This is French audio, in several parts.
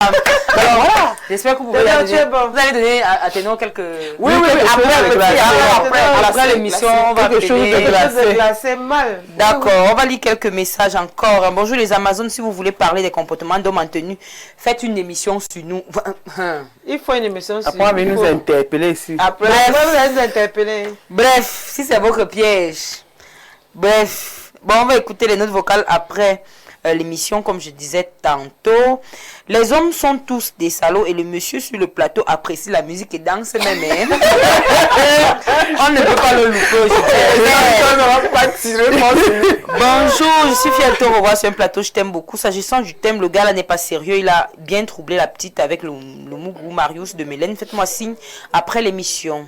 Alors voilà, j'espère que vous allez donner à Ténor quelques... Oui, après l'émission, on va quelque chose de glacé mal. D'accord, on va lire quelques messages encore. Bonjour les Amazones, si vous voulez parler des comportements d'hommes en tenue, faites une émission sur nous. Il faut une émission sur nous. Après, nous interpeller ici. Après, vous nous interpeller. Bref, si c'est votre piège. Bref, bon, on va écouter les notes vocales après l'émission, comme je disais tantôt. Les hommes sont tous des salauds et le monsieur sur le plateau apprécie la musique et danse même. On ne peut pas le louper. Bonjour, je suis fière de te revoir sur un plateau, je t'aime beaucoup. S'agissant du thème, le gars là n'est pas sérieux, il a bien troublé la petite avec le Mougou Marius de Mélène. Faites-moi signe après l'émission.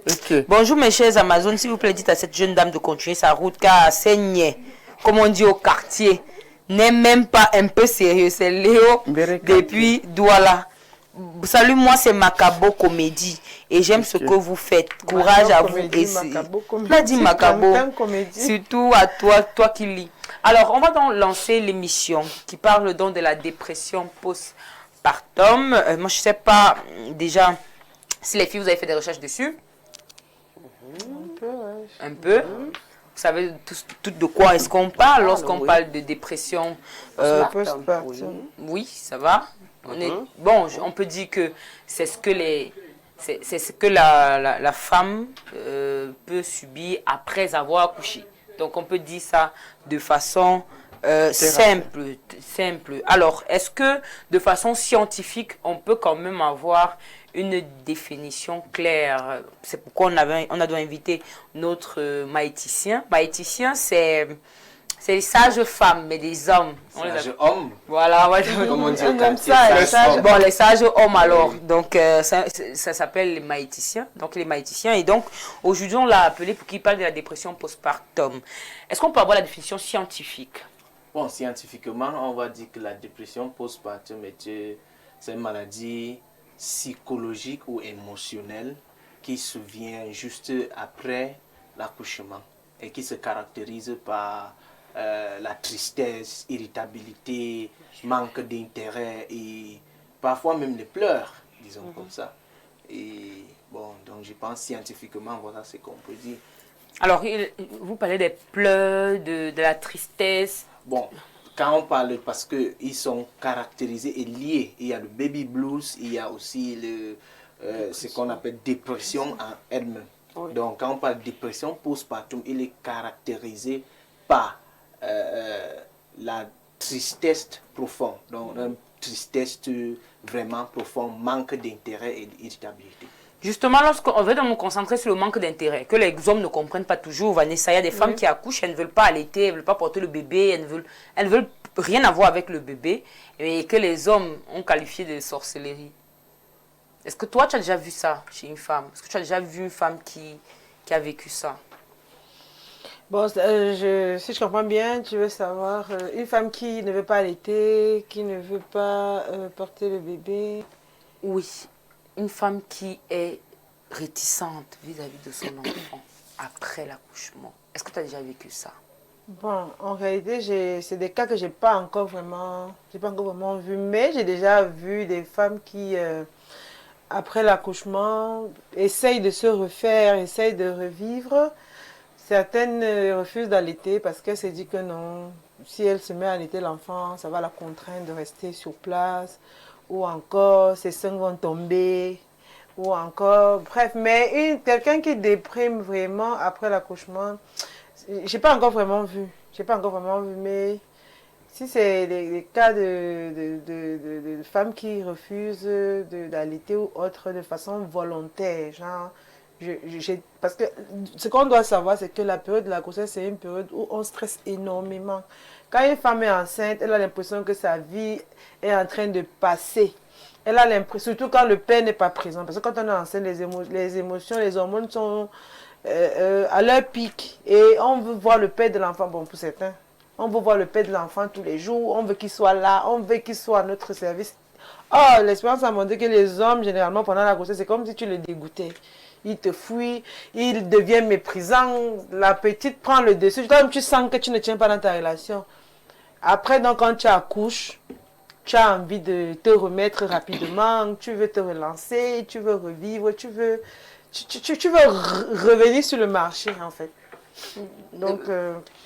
Okay. Bonjour mes chers Amazones, s'il vous plaît, dites à cette jeune dame de continuer sa route car saigne, comme on dit au quartier, n'est même pas un peu sérieux. C'est Léo depuis Douala. Salut, moi c'est Macabo Comédie et j'aime ce que vous faites. Courage à vous. Il a dit Macabo, surtout à toi qui lis. Alors, on va donc lancer l'émission qui parle donc de la dépression postpartum. Moi, je sais pas déjà si les filles, vous avez fait des recherches dessus. Un peu. Vous savez tout de quoi est-ce qu'on parle lorsqu'on parle de dépression oui, ça va. Bon, on peut dire que c'est ce que la femme peut subir après avoir accouché. Donc on peut dire ça de façon simple. Alors, est-ce que de façon scientifique, on peut quand même avoir une définition claire? C'est pourquoi on a dû inviter notre maïticien. Maïticien, c'est les sages femmes, mais des hommes. Sages hommes. Voilà, ouais. Comme on dit bon, les sages hommes alors. Donc, ça s'appelle les maïticiens. Donc, les maïticiens. Et donc, aujourd'hui, on l'a appelé pour qu'il parle de la dépression postpartum. Est-ce qu'on peut avoir la définition scientifique? Bon, scientifiquement, on va dire que la dépression postpartum c'est une maladie psychologique ou émotionnelle qui se vient juste après l'accouchement et qui se caractérise par la tristesse, irritabilité, manque d'intérêt et parfois même les pleurs, disons comme ça. Et bon, donc je pense scientifiquement, voilà ce qu'on peut dire. Alors, vous parlez des pleurs, de la tristesse. Bon, quand on parle, parce qu'ils sont caractérisés et liés, il y a le baby blues, il y a aussi ce qu'on appelle dépression en elle-même. Oui. Donc, quand on parle de dépression postpartum, il est caractérisé par la tristesse profonde. Donc, une tristesse vraiment profonde, manque d'intérêt et d'irritabilité. Justement, lorsqu'on veut nous concentrer sur le manque d'intérêt, que les hommes ne comprennent pas toujours, Vanessa, il y a des femmes qui accouchent, elles ne veulent pas allaiter, elles ne veulent pas porter le bébé, elles ne veulent rien avoir avec le bébé, et que les hommes ont qualifié de sorcellerie. Est-ce que toi, tu as déjà vu ça chez une femme? Est-ce que tu as déjà vu une femme qui a vécu ça? Bon, si je comprends bien, tu veux savoir, une femme qui ne veut pas allaiter, qui ne veut pas porter le bébé. Oui. Une femme qui est réticente vis-à-vis de son enfant après l'accouchement. Est-ce que tu as déjà vécu ça? Bon, en réalité, c'est des cas que je n'ai pas encore vraiment vu, mais j'ai déjà vu des femmes qui, après l'accouchement, essayent de se refaire, essayent de revivre. Certaines refusent d'allaiter parce qu'elles se disent que non, si elle se met à allaiter l'enfant, ça va la contraindre de rester sur place. Ou encore ses seins vont tomber, ou encore, bref, mais quelqu'un qui déprime vraiment après l'accouchement, j'ai pas encore vraiment vu, mais si c'est des cas de femmes qui refusent d'allaiter ou autre de façon volontaire, genre, parce que ce qu'on doit savoir, c'est que la période de la grossesse, c'est une période où on stresse énormément. Quand une femme est enceinte, elle a l'impression que sa vie est en train de passer. Elle a l'impression, surtout quand le père n'est pas présent. Parce que quand on est enceinte, les émotions, les hormones sont à leur pic. Et on veut voir le père de l'enfant, bon pour certains. On veut voir le père de l'enfant tous les jours. On veut qu'il soit là, on veut qu'il soit à notre service. Oh, l'expérience a montré que les hommes, généralement, pendant la grossesse, c'est comme si tu les dégoûtais. Il te fuit, il devient méprisant, la petite prend le dessus. Toi-même, tu sens que tu ne tiens pas dans ta relation. Après, donc, quand tu accouches, tu as envie de te remettre rapidement, tu veux te relancer, tu veux revivre, tu veux revenir sur le marché en fait. Donc,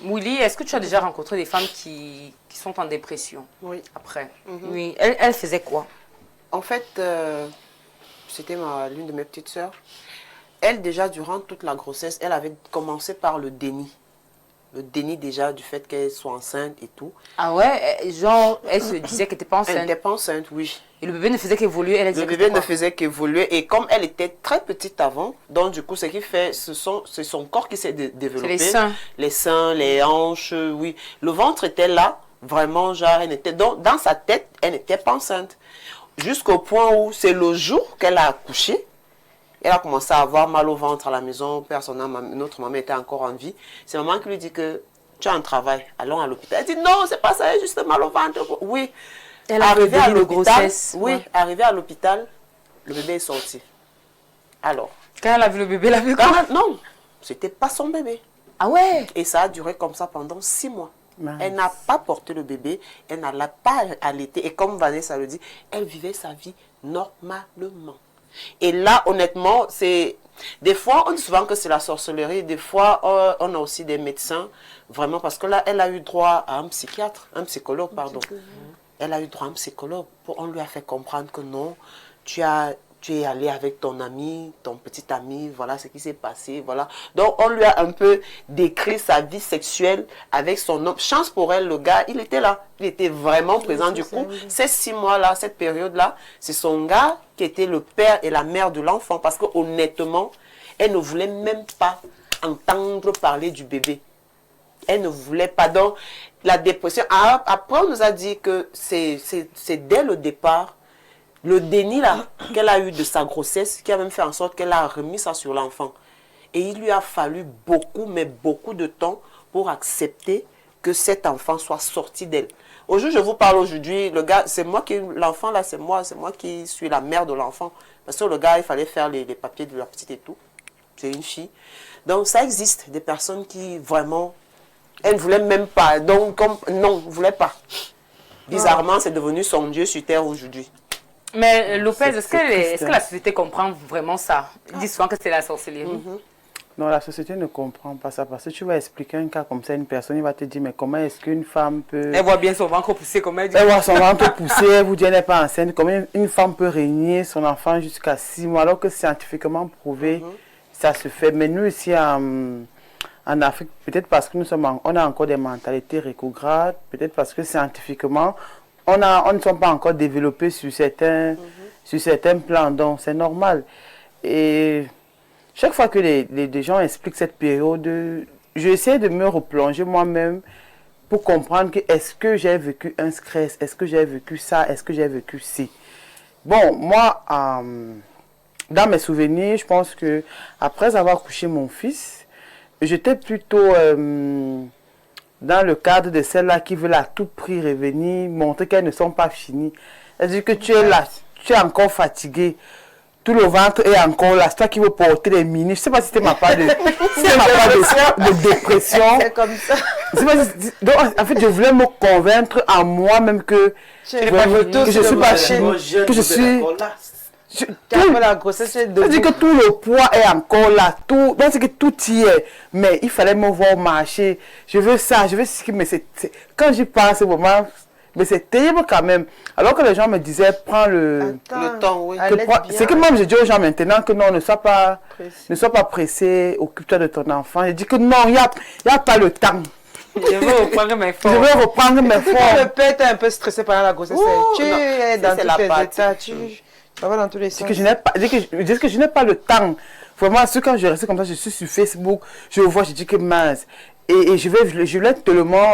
Mouli, est-ce que tu as déjà rencontré des femmes qui sont en dépression Oui. après? Oui. Elle faisait quoi? En fait, c'était l'une de mes petites sœurs. Elle, déjà, durant toute la grossesse, elle avait commencé par le déni. Le déni déjà du fait qu'elle soit enceinte et tout. Ah ouais? Genre, elle se disait qu'elle n'était pas Elle enceinte. n'était pas enceinte, oui. Et le bébé ne faisait qu'évoluer, elle disait Le bébé ne faisait qu'évoluer. Et comme elle était très petite avant, donc du coup, ce qui fait, c'est son corps qui s'est développé. C'est les seins. Les seins, les hanches, oui. Le ventre était là, vraiment, genre, elle était, dans sa tête, elle n'était pas enceinte. Jusqu'au point où c'est le jour qu'elle a accouché. Elle a commencé à avoir mal au ventre à la maison. Notre maman était encore en vie. C'est maman qui lui dit que tu as un travail, allons à l'hôpital. Elle dit non, c'est pas ça, juste mal au ventre. Oui. Elle a Arrivée à de l'hôpital, grossesse. oui, Ouais. arrivée à l'hôpital, le bébé est sorti. Alors, Quand elle a vu le bébé, elle a vu quoi? non, c'était pas son bébé. Ah ouais? Et ça a duré comme ça pendant 6 mois. Elle n'a pas porté le bébé, elle n'a pas allaité. Et comme Vanessa le dit, elle vivait sa vie normalement. Et là, honnêtement, c'est... Des fois, on dit souvent que c'est la sorcellerie. Des fois, on a aussi des médecins. Vraiment, parce que là, elle a eu droit à un psychiatre, un psychologue, pardon. Elle a eu droit à un psychologue. On lui a fait comprendre que non, tu es allé avec ton ami, ton petit ami, voilà ce qui s'est passé, voilà. Donc, on lui a un peu décrit sa vie sexuelle avec son homme. Chance pour elle, le gars, il était là. Il était vraiment présent. Du coup, ces 6 mois-là, cette période-là, c'est son gars qui était le père et la mère de l'enfant. Parce que honnêtement, elle ne voulait même pas entendre parler du bébé. Elle ne voulait pas. Donc, la dépression. Après, on nous a dit que c'est dès le départ, le déni là qu'elle a eu de sa grossesse, qui a même fait en sorte qu'elle a remis ça sur l'enfant. Et il lui a fallu beaucoup, mais beaucoup de temps pour accepter que cet enfant soit sorti d'elle. Aujourd'hui, je vous parle aujourd'hui, le gars, c'est moi qui, l'enfant là, c'est moi qui suis la mère de l'enfant. Parce que le gars, il fallait faire les papiers de la petite et tout. C'est une fille. Donc, ça existe, des personnes qui vraiment, elles ne voulaient même pas. Donc, non, ne voulaient pas. Bizarrement, c'est devenu son Dieu sur terre aujourd'hui. Mais Lopez, est-ce que la société comprend vraiment ça? Ils disent souvent que c'est la sorcellerie. Non, la société ne comprend pas ça parce que tu vas expliquer un cas comme ça à une personne, il va te dire mais comment est-ce qu'une femme peut... Elle voit bien son ventre pousser comme elle dit. Elle voit son ventre pousser, elle vous dit elle n'est pas enceinte. Comment une femme peut régner son enfant jusqu'à 6 mois alors que scientifiquement prouvé, ça se fait. Mais nous ici en Afrique, peut-être parce que on a encore des mentalités rétrogrades, peut-être parce que scientifiquement, on ne sont pas encore développés sur certains plans, donc c'est normal. Et chaque fois que les gens expliquent cette période, j'essaie de me replonger moi-même pour comprendre que est-ce que j'ai vécu un stress, est-ce que j'ai vécu ça, est-ce que j'ai vécu ci. Bon, moi, dans mes souvenirs, je pense que après avoir couché mon fils, j'étais plutôt dans le cadre de celles-là qui veulent à tout prix revenir, montrer qu'elles ne sont pas finies. C'est-à-dire que tu es là, tu es encore fatigué, tout le ventre est encore là, c'est toi qui veux porter les mini. Je ne sais pas si c'était ma part de dépression. C'est comme ça. Donc, en fait, je voulais me convaincre à moi-même que je ne suis pas fini, que je suis... La grossesse, c'est-à-dire que tout le poids est encore là, donc c'est que tout y est, mais il fallait me voir marcher, je veux ça, je veux ce qui, mais quand j'y pense, c'est vraiment, mais c'est terrible quand même, alors que les gens me disaient, prends le temps, oui. C'est que moi je dis aux gens maintenant que non, ne sois pas pressé, occupe-toi de ton enfant, je dis que non, il n'y a pas le temps. Je veux reprendre mes forces. Je veux reprendre mes forces. Quand le père est un peu stressé pendant la grossesse, tu es dans tous tes états, ça va dans tous les sens. Que je n'ai pas le temps. Vraiment, quand je reste comme ça, je suis sur Facebook, je vois, je dis que mince. Et je voulais tellement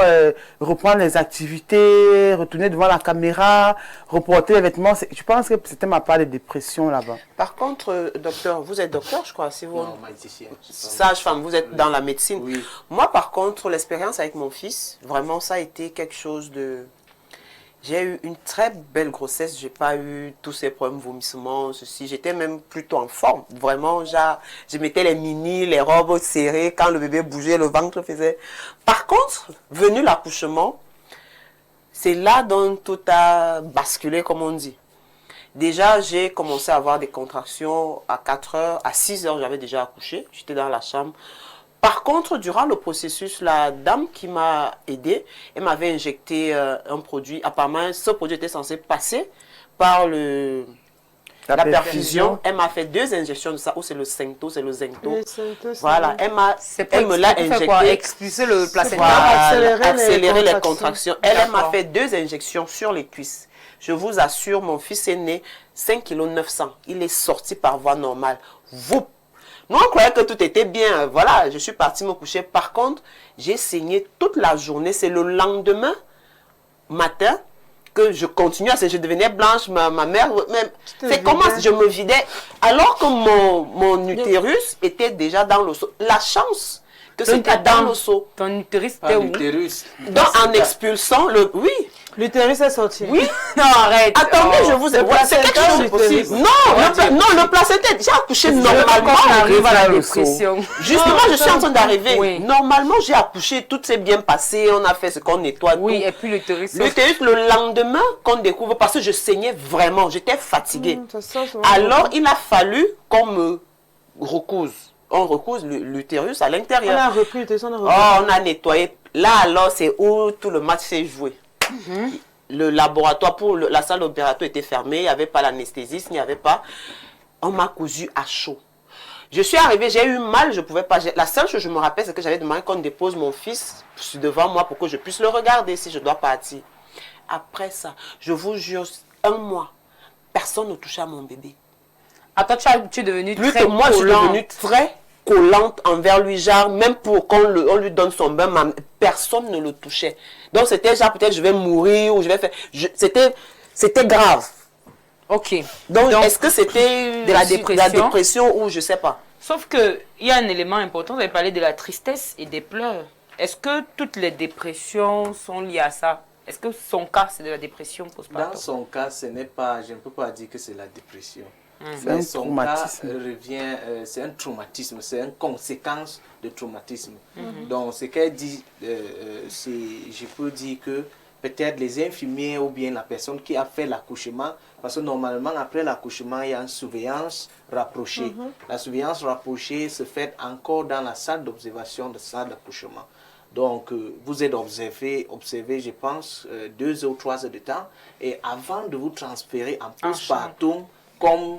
reprendre les activités, retourner devant la caméra, reporter les vêtements. Je pense que c'était ma part de dépression là-bas. Par contre, docteur, vous êtes docteur, je crois, si vous... Non, magicien. Sage-femme, vous êtes dans la médecine. Oui. Moi, par contre, l'expérience avec mon fils, vraiment, ça a été quelque chose de... J'ai eu une très belle grossesse, j'ai pas eu tous ces problèmes, vomissements, ceci. J'étais même plutôt en forme. Vraiment, je mettais les mini, les robes serrées. Quand le bébé bougeait, le ventre faisait... Par contre, venu l'accouchement, c'est là dont tout a basculé, comme on dit. Déjà, j'ai commencé à avoir des contractions à 4 heures, à 6 heures, j'avais déjà accouché. J'étais dans la chambre. Par contre, durant le processus, la dame qui m'a aidée, elle m'avait injecté un produit. Apparemment, ce produit était censé passer par la perfusion. Elle m'a fait 2 injections de ça, ou c'est le Cento, c'est le Zento. Voilà, elle me l'a injecté. Quoi, expulser le placenta. Voilà, accélérer les contractions. Elle m'a fait 2 injections sur les cuisses. Je vous assure, mon fils est né 5,9 kg. Il est sorti par voie normale. Vous. Nous, on croyait que tout était bien. Voilà, je suis partie me coucher. Par contre, j'ai saigné toute la journée. C'est le lendemain matin que je continue à saigner. Je devenais blanche. Ma mère, même. C'est comment je me vidais. Alors que mon utérus était déjà dans le seau. La chance que c'était dans le seau. Ton utérus était où? Donc, en expulsant le... Oui. L'utérus est sorti. Oui. Non, arrête. Attendez, je vous ai... C'est quelque chose de possible. Non, le placenta, j'ai accouché normalement. On arrive à la dépression. Justement, je suis en train d'arriver. Oui. Normalement, j'ai accouché, tout s'est bien passé, on a fait ce qu'on nettoie. Oui, tout. Et puis l'utérus. L'utérus, le lendemain, qu'on découvre, parce que je saignais vraiment, j'étais fatiguée. Alors, il a fallu qu'on me recouse. On recouse l'utérus à l'intérieur. On a repris l'utérus, on a repris. Oh, on a nettoyé. Là, alors, c'est où tout le match s'est joué. Le laboratoire pour la salle opératoire était fermée, il n'y avait pas l'anesthésiste, il n'y avait pas. On m'a cousu à chaud. Je suis arrivée, j'ai eu mal, je ne pouvais pas. La seule chose que je me rappelle, c'est que j'avais demandé qu'on dépose mon fils devant moi pour que je puisse le regarder si je dois partir. Après ça, je vous jure, 1 mois, personne ne touchait à mon bébé. Attends, tu es devenue plus très que moi, je suis devenue très collante envers lui, genre, même pour qu'on lui donne son bain, personne ne le touchait. Donc, c'était genre, peut-être je vais mourir ou je vais faire... C'était grave. Ok. Donc est-ce que c'était de la dépression ou je sais pas? Sauf qu'il y a un élément important, vous avez parlé de la tristesse et des pleurs. Est-ce que toutes les dépressions sont liées à ça? Est-ce que son cas, c'est de la dépression postpartum? Dans son cas, ce n'est pas, je ne peux pas dire que c'est la dépression. C'est un traumatisme. C'est un traumatisme, c'est une conséquence de traumatisme. Donc, ce qu'elle dit, je peux dire que peut-être les infirmiers ou bien la personne qui a fait l'accouchement, parce que normalement, après l'accouchement, il y a une surveillance rapprochée. La surveillance rapprochée se fait encore dans la salle d'observation de salle d'accouchement. Donc, vous êtes observé, je pense, 2 ou 3 heures de temps. Et avant de vous transférer en postpartum, comme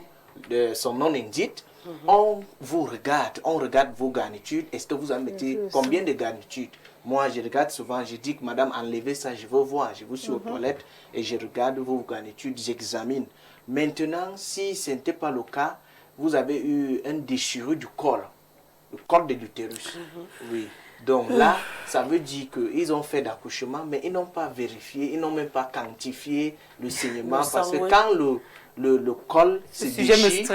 son nom l'indique, on vous regarde, on regarde vos garnitures. Est-ce que vous en mettez combien de garnitures? Moi, je regarde souvent, je dis que madame, enlevez ça, je veux voir. Je vous suis aux toilettes et je regarde vos garnitures, j'examine. Maintenant, si ce n'était pas le cas, vous avez eu une déchirure du col, le col de l'utérus. Oui. Donc là, ça veut dire qu'ils ont fait d'accouchement, mais ils n'ont pas vérifié, ils n'ont même pas quantifié le saignement. Parce que quand le col se déchire,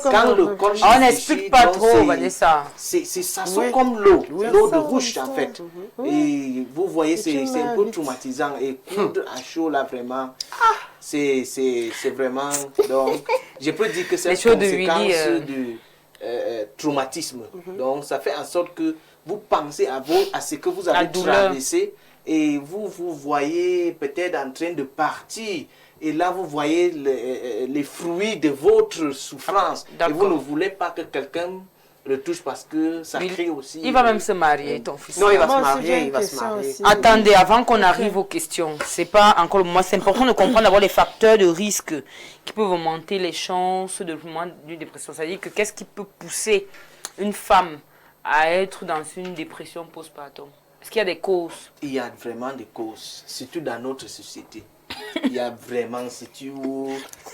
quand le col se déchire, on n'explique pas trop, Vanessa. Ça sent comme l'eau de rouge en fait. Et vous voyez, c'est un peu traumatisant. Et coudre à chaud là, vraiment, c'est vraiment... Donc, je peux dire que c'est une conséquence du traumatisme. Donc, ça fait en sorte que vous pensez à ce que vous avez traversé et vous voyez peut-être en train de partir. Et là, vous voyez les fruits de votre souffrance. Et vous ne voulez pas que quelqu'un le touche parce que ça crée aussi... Il va même se marier, ton fils. Non, il va se marier, il va se marier. Attendez, avant qu'on arrive aux questions, c'est pas encore le moment. C'est important de comprendre d'abord les facteurs de risque qui peuvent augmenter les chances de d'une dépression. C'est-à-dire que qu'est-ce qui peut pousser une femme à être dans une dépression postpartum? Est-ce qu'il y a des causes? Il y a vraiment des causes, surtout dans notre société. Il y a vraiment,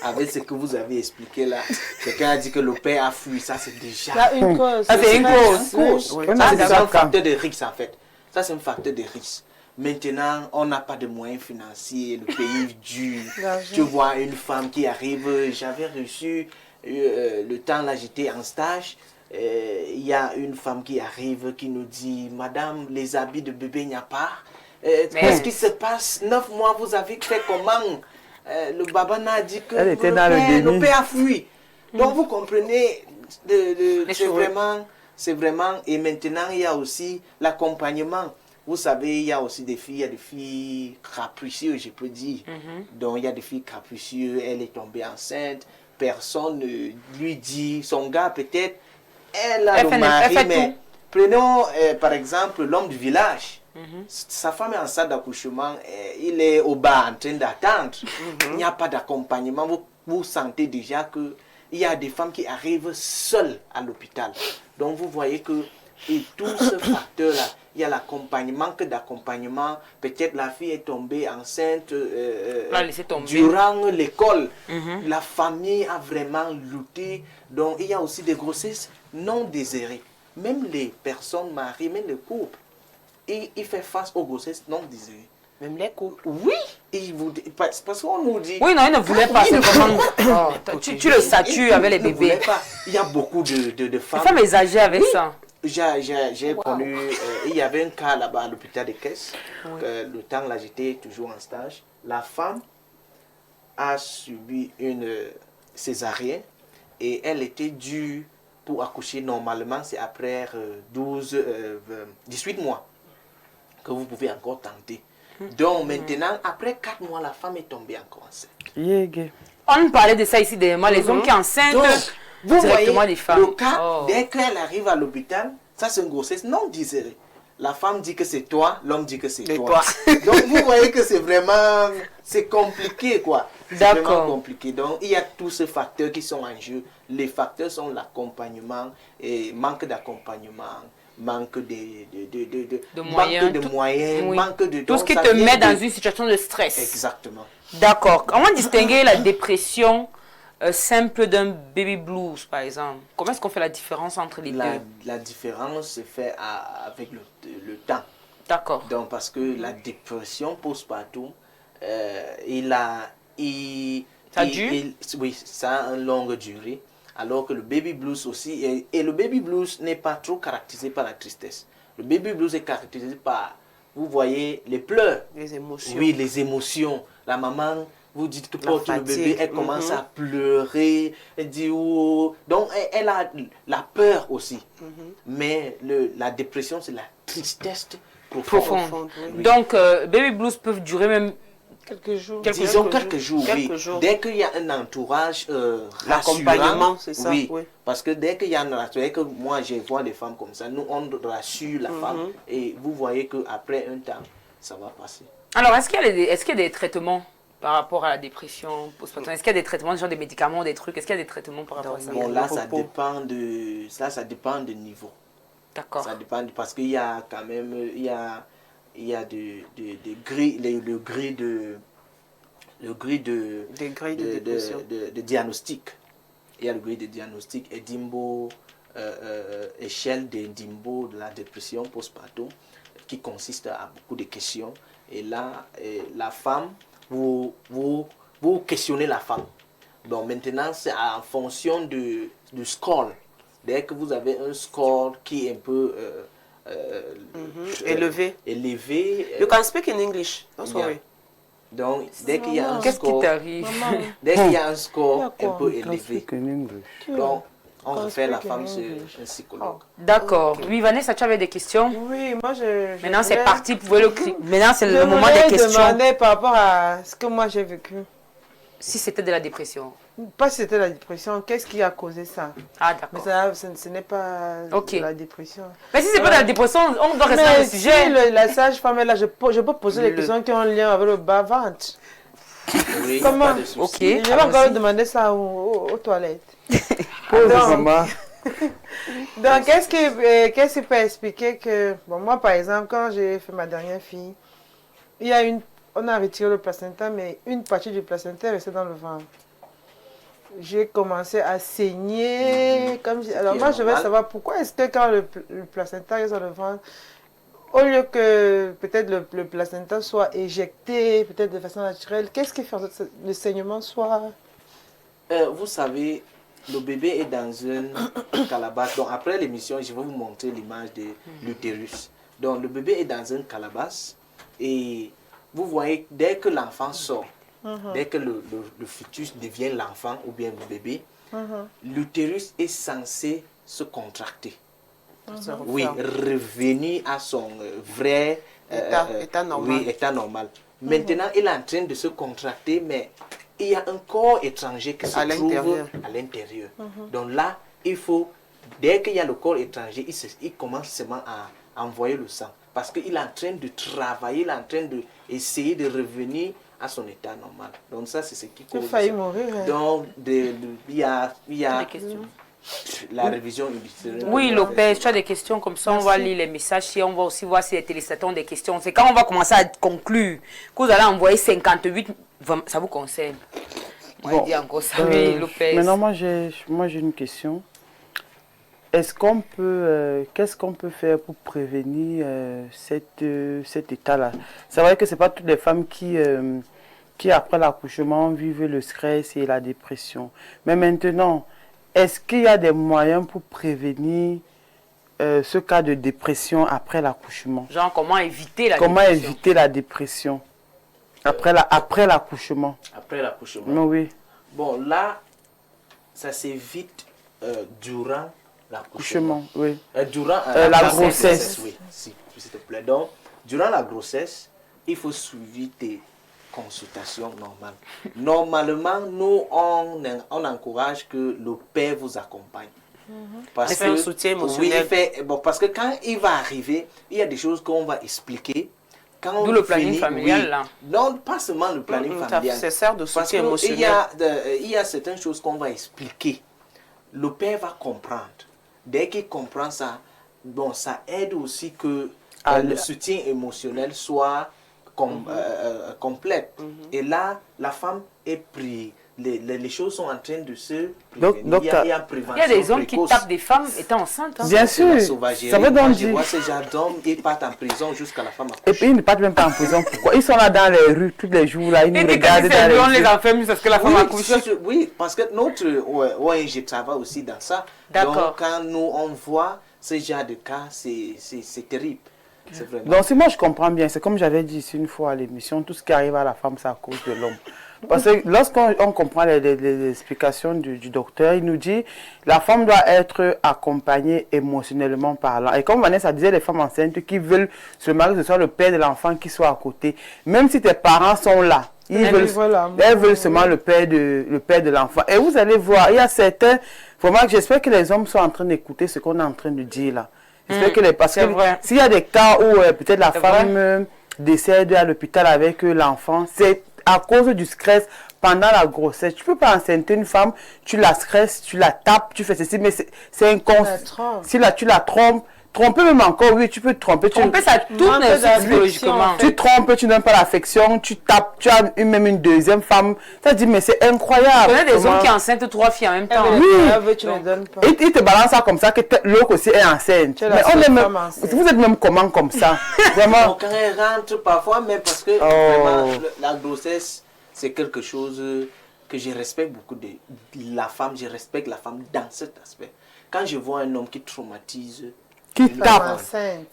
avec ce que vous avez expliqué là, quelqu'un a dit que le père a fui, ça c'est déjà... Il y a une cause. Ça c'est une cause. Oui. Ça c'est un facteur de risque en fait. Ça c'est un facteur de risque. Maintenant, on n'a pas de moyens financiers, le pays dure. Tu vois une femme qui arrive, j'avais reçu, le temps là j'étais en stage, il y a une femme qui arrive qui nous dit, madame, les habits de bébé il n'y a pas. Qu'est-ce qui se passe? 9 mois, vous avez fait comment? Le babana a dit que le père a fui. Donc vous comprenez, c'est vraiment... Et maintenant, il y a aussi l'accompagnement. vous savez, il y a aussi des filles capricieuses, je peux dire. Donc, il y a des filles capricieuses, elle est tombée enceinte, personne ne lui dit, son gars peut-être, elle a le mari, mais prenons par exemple l'homme du village. Sa femme est en salle d'accouchement, il est au bas en train d'attendre. Il n'y a pas d'accompagnement. Vous sentez déjà qu'il y a des femmes qui arrivent seules à l'hôpital. Donc vous voyez que et tout ce facteur-là, il y a l'accompagnement, manque d'accompagnement. Peut-être la fille est tombée enceinte durant l'école. La famille a vraiment lutté. Donc il y a aussi des grossesses non désirées. Même les personnes mariées, même les couples, ils font face aux grossesses non désirées. Même les couples. Oui, parce qu'on nous dit... Oui, non, ils ne voulaient pas. Tu le statues avec les bébés. Il y a beaucoup de femmes... Les femmes exagèrent avec ça. J'ai connu... il y avait un cas là-bas à l'hôpital de Caisse. Le temps là, j'étais toujours en stage. La femme a subi une césarienne et elle était due pour accoucher normalement. C'est après 18 mois que vous pouvez encore tenter. Donc maintenant, après 4 mois, la femme est tombée encore enceinte. On parlait de ça ici dernièrement, les hommes qui sont enceintes. Donc, vous voyez, les femmes. le cas, dès qu'elle arrive à l'hôpital, ça c'est une grossesse non désirée. La femme dit que c'est toi, l'homme dit que c'est toi. Donc vous voyez que c'est vraiment, c'est compliqué quoi. C'est vraiment compliqué. Donc il y a tous ces facteurs qui sont en jeu. Les facteurs sont l'accompagnement et manque d'accompagnement. Manque de moyens, oui. manque de... Tout ce qui te met dans une situation de stress. Exactement. D'accord. Comment distinguer la dépression simple d'un baby blues, par exemple? Comment est-ce qu'on fait la différence entre les deux? La différence se fait avec le temps. D'accord. Donc, parce que la dépression postpartum, ça dure? Oui, ça a une longue durée. Alors que le baby blues aussi, et le baby blues n'est pas trop caractérisé par la tristesse. Le baby blues est caractérisé par, vous voyez, les pleurs. Les émotions. Oui, les émotions. La maman, vous dites que porte le bébé, elle commence à pleurer, elle dit oh. Donc, elle a la peur aussi. Mais la dépression, c'est la tristesse profonde. Oui. Donc, baby blues peuvent durer même quelques jours. Disons quelques jours, oui. Dès qu'il y a un entourage l'accompagnement, c'est ça. Oui. Parce que dès qu'il y a un entourage, que moi je vois des femmes comme ça, nous on rassure la femme et vous voyez qu'après un temps, ça va passer. Alors, est-ce qu'il y a des traitements par rapport à la dépression postpartum? Est-ce qu'il y a des traitements, genre des médicaments, des trucs? Est-ce qu'il y a des traitements par rapport à ça? Bon, là, ça dépend de niveau. D'accord. Ça dépend parce qu'il y a quand même, il y a des grilles, le gris de diagnostic. Il y a le gris de diagnostic et Dimbo, échelle de Dimbo de la dépression postpartum, qui consiste à beaucoup de questions. Et là, la femme, vous questionnez la femme. Donc maintenant, c'est en fonction du score. Dès que vous avez un score qui est un peu élevé. You can speak in English. Don't worry. Donc, dès qu'il y a un Qu'est-ce qui t'arrive? Dès qu'il y a un score un peu élevé, donc on refait la femme sur un psychologue. D'accord. Oui, Vanessa, tu avais des questions? Oui, moi Maintenant, c'est parti. Vous pouvez le crier. Maintenant, c'est le moment des questions. Je demandais par rapport à ce que moi j'ai vécu. Si c'était de la dépression. Pas si c'était la dépression, qu'est-ce qui a causé ça? Ah, d'accord. Mais ça, ce n'est pas de la dépression. Mais si c'est pas de la dépression, on doit rester dans le sujet. Si la sage-femme est là, je peux poser des questions qui ont un lien avec le bas-ventre. Oui, comment? Ok. Je vais encore demander ça aux toilettes. Donc, qu'est-ce qui peut expliquer que... Bon, moi, par exemple, quand j'ai fait ma dernière fille, on a retiré le placenta, mais une partie du placenta est restée dans le ventre. J'ai commencé à saigner. Alors moi, je veux savoir pourquoi est-ce que quand le placenta est dans le ventre, au lieu que peut-être le placenta soit éjecté, peut-être de façon naturelle, qu'est-ce qui fait que le saignement soit... Vous savez, le bébé est dans une calebasse. Donc après l'émission, je vais vous montrer l'image de l'utérus. Donc le bébé est dans une calebasse et vous voyez, dès que l'enfant sort, dès que le fœtus devient l'enfant ou bien le bébé, l'utérus est censé se contracter. Oui, revenir à son vrai état normal. Oui, état normal. Maintenant, il est en train de se contracter, mais il y a un corps étranger qui se trouve à l'intérieur. Donc là, il faut, dès qu'il y a le corps étranger, il commence seulement à envoyer le sang. Parce qu'il est en train de travailler, il est en train d'essayer de revenir à son état normal. Donc ça, c'est ce qui cause. Il a failli mourir. Donc, il y a Des questions. la révision judiciaire. Oui, Lopez, tu as des questions comme ça, on va lire les messages et on va aussi voir si les téléspectateurs ont des questions. C'est quand on va commencer à conclure que vous allez envoyer 58, ça vous concerne. Moi, je dis encore ça, oui, Lopez. Maintenant, moi, j'ai une question. Est-ce qu'on peut, qu'est-ce qu'on peut faire pour prévenir cet état-là? C'est vrai que ce n'est pas toutes les femmes qui après l'accouchement, vivent le stress et la dépression. Mais maintenant, est-ce qu'il y a des moyens pour prévenir ce cas de dépression après l'accouchement? Genre, comment éviter la Comment dépression? éviter la dépression après l'accouchement? Après l'accouchement. Oui. Bon, là, ça s'évite durant l'accouchement. Oui. Durant la grossesse. Oui, s'il te plaît. Donc, durant la grossesse, il faut suivre tes consultations normales. Normalement, nous, on encourage que le père vous accompagne. Parce fait un soutien émotionnel. Oui, parce que quand il va arriver, il y a des choses qu'on va expliquer. D'où le planning familial, là. Non, pas seulement le planning familial. Ça sert de soutien émotionnel. Il y a certaines choses qu'on va expliquer. Le père va comprendre. Dès qu'il comprend ça, bon, ça aide aussi que le soutien émotionnel soit complète. Et là, la femme est prise. Les choses sont en train de se prévenir. Il y a des hommes qui tapent des femmes étant enceintes. Hein. Bien sûr. Ça veut donc dire. Je vois ces gens d'hommes, ils partent en prison jusqu'à la femme accouche. Et puis ils ne partent même pas en prison. Pourquoi? Ils sont là dans les rues tous les jours. Là, ils nous regardent dans les rues. On les les enferme parce que la femme accouche. Oui, parce que notre ONG travaille aussi dans ça. Donc quand nous on voit ce genre de cas, c'est terrible. Donc si moi je comprends bien, c'est comme j'avais dit ici une fois à l'émission, tout ce qui arrive à la femme, c'est à cause de l'homme. Parce que lorsqu'on comprend les explications du docteur, il nous dit la femme doit être accompagnée émotionnellement parlant. Et comme Vanessa disait, les femmes enceintes qui veulent se marier, que ce soit le père de l'enfant qui soit à côté, même si tes parents sont là, elles veulent seulement le père de l'enfant. Et vous allez voir, il y a certains, vraiment j'espère que les hommes sont en train d'écouter ce qu'on est en train de dire là. Parce que s'il y a des cas où peut-être la femme décède à l'hôpital avec l'enfant, c'est à cause du stress pendant la grossesse. Tu ne peux pas enceinter une femme, tu la stresses, tu la tapes, tu fais ceci, mais c'est inconscient. Si là, tu la trompes, tromper même encore, oui, tu peux te tromper. Tromper, ça tourne psychologiquement. Tu trompes, tu n'aimes pas l'affection, tu tapes, tu as même une deuxième femme. Ça dit, mais c'est incroyable. Il y a des hommes qui enceintent 3 filles en même temps. Oui. Tu ne donnes pas. Et il te balance ça comme ça, que l'autre aussi est enceinte. Mais on est même, vous êtes même comment comme ça? Vraiment. Donc, quand elle rentre parfois, mais parce que vraiment, la grossesse, c'est quelque chose que je respecte beaucoup de la femme. Je respecte la femme dans cet aspect. Quand je vois un homme qui traumatise, qui tape,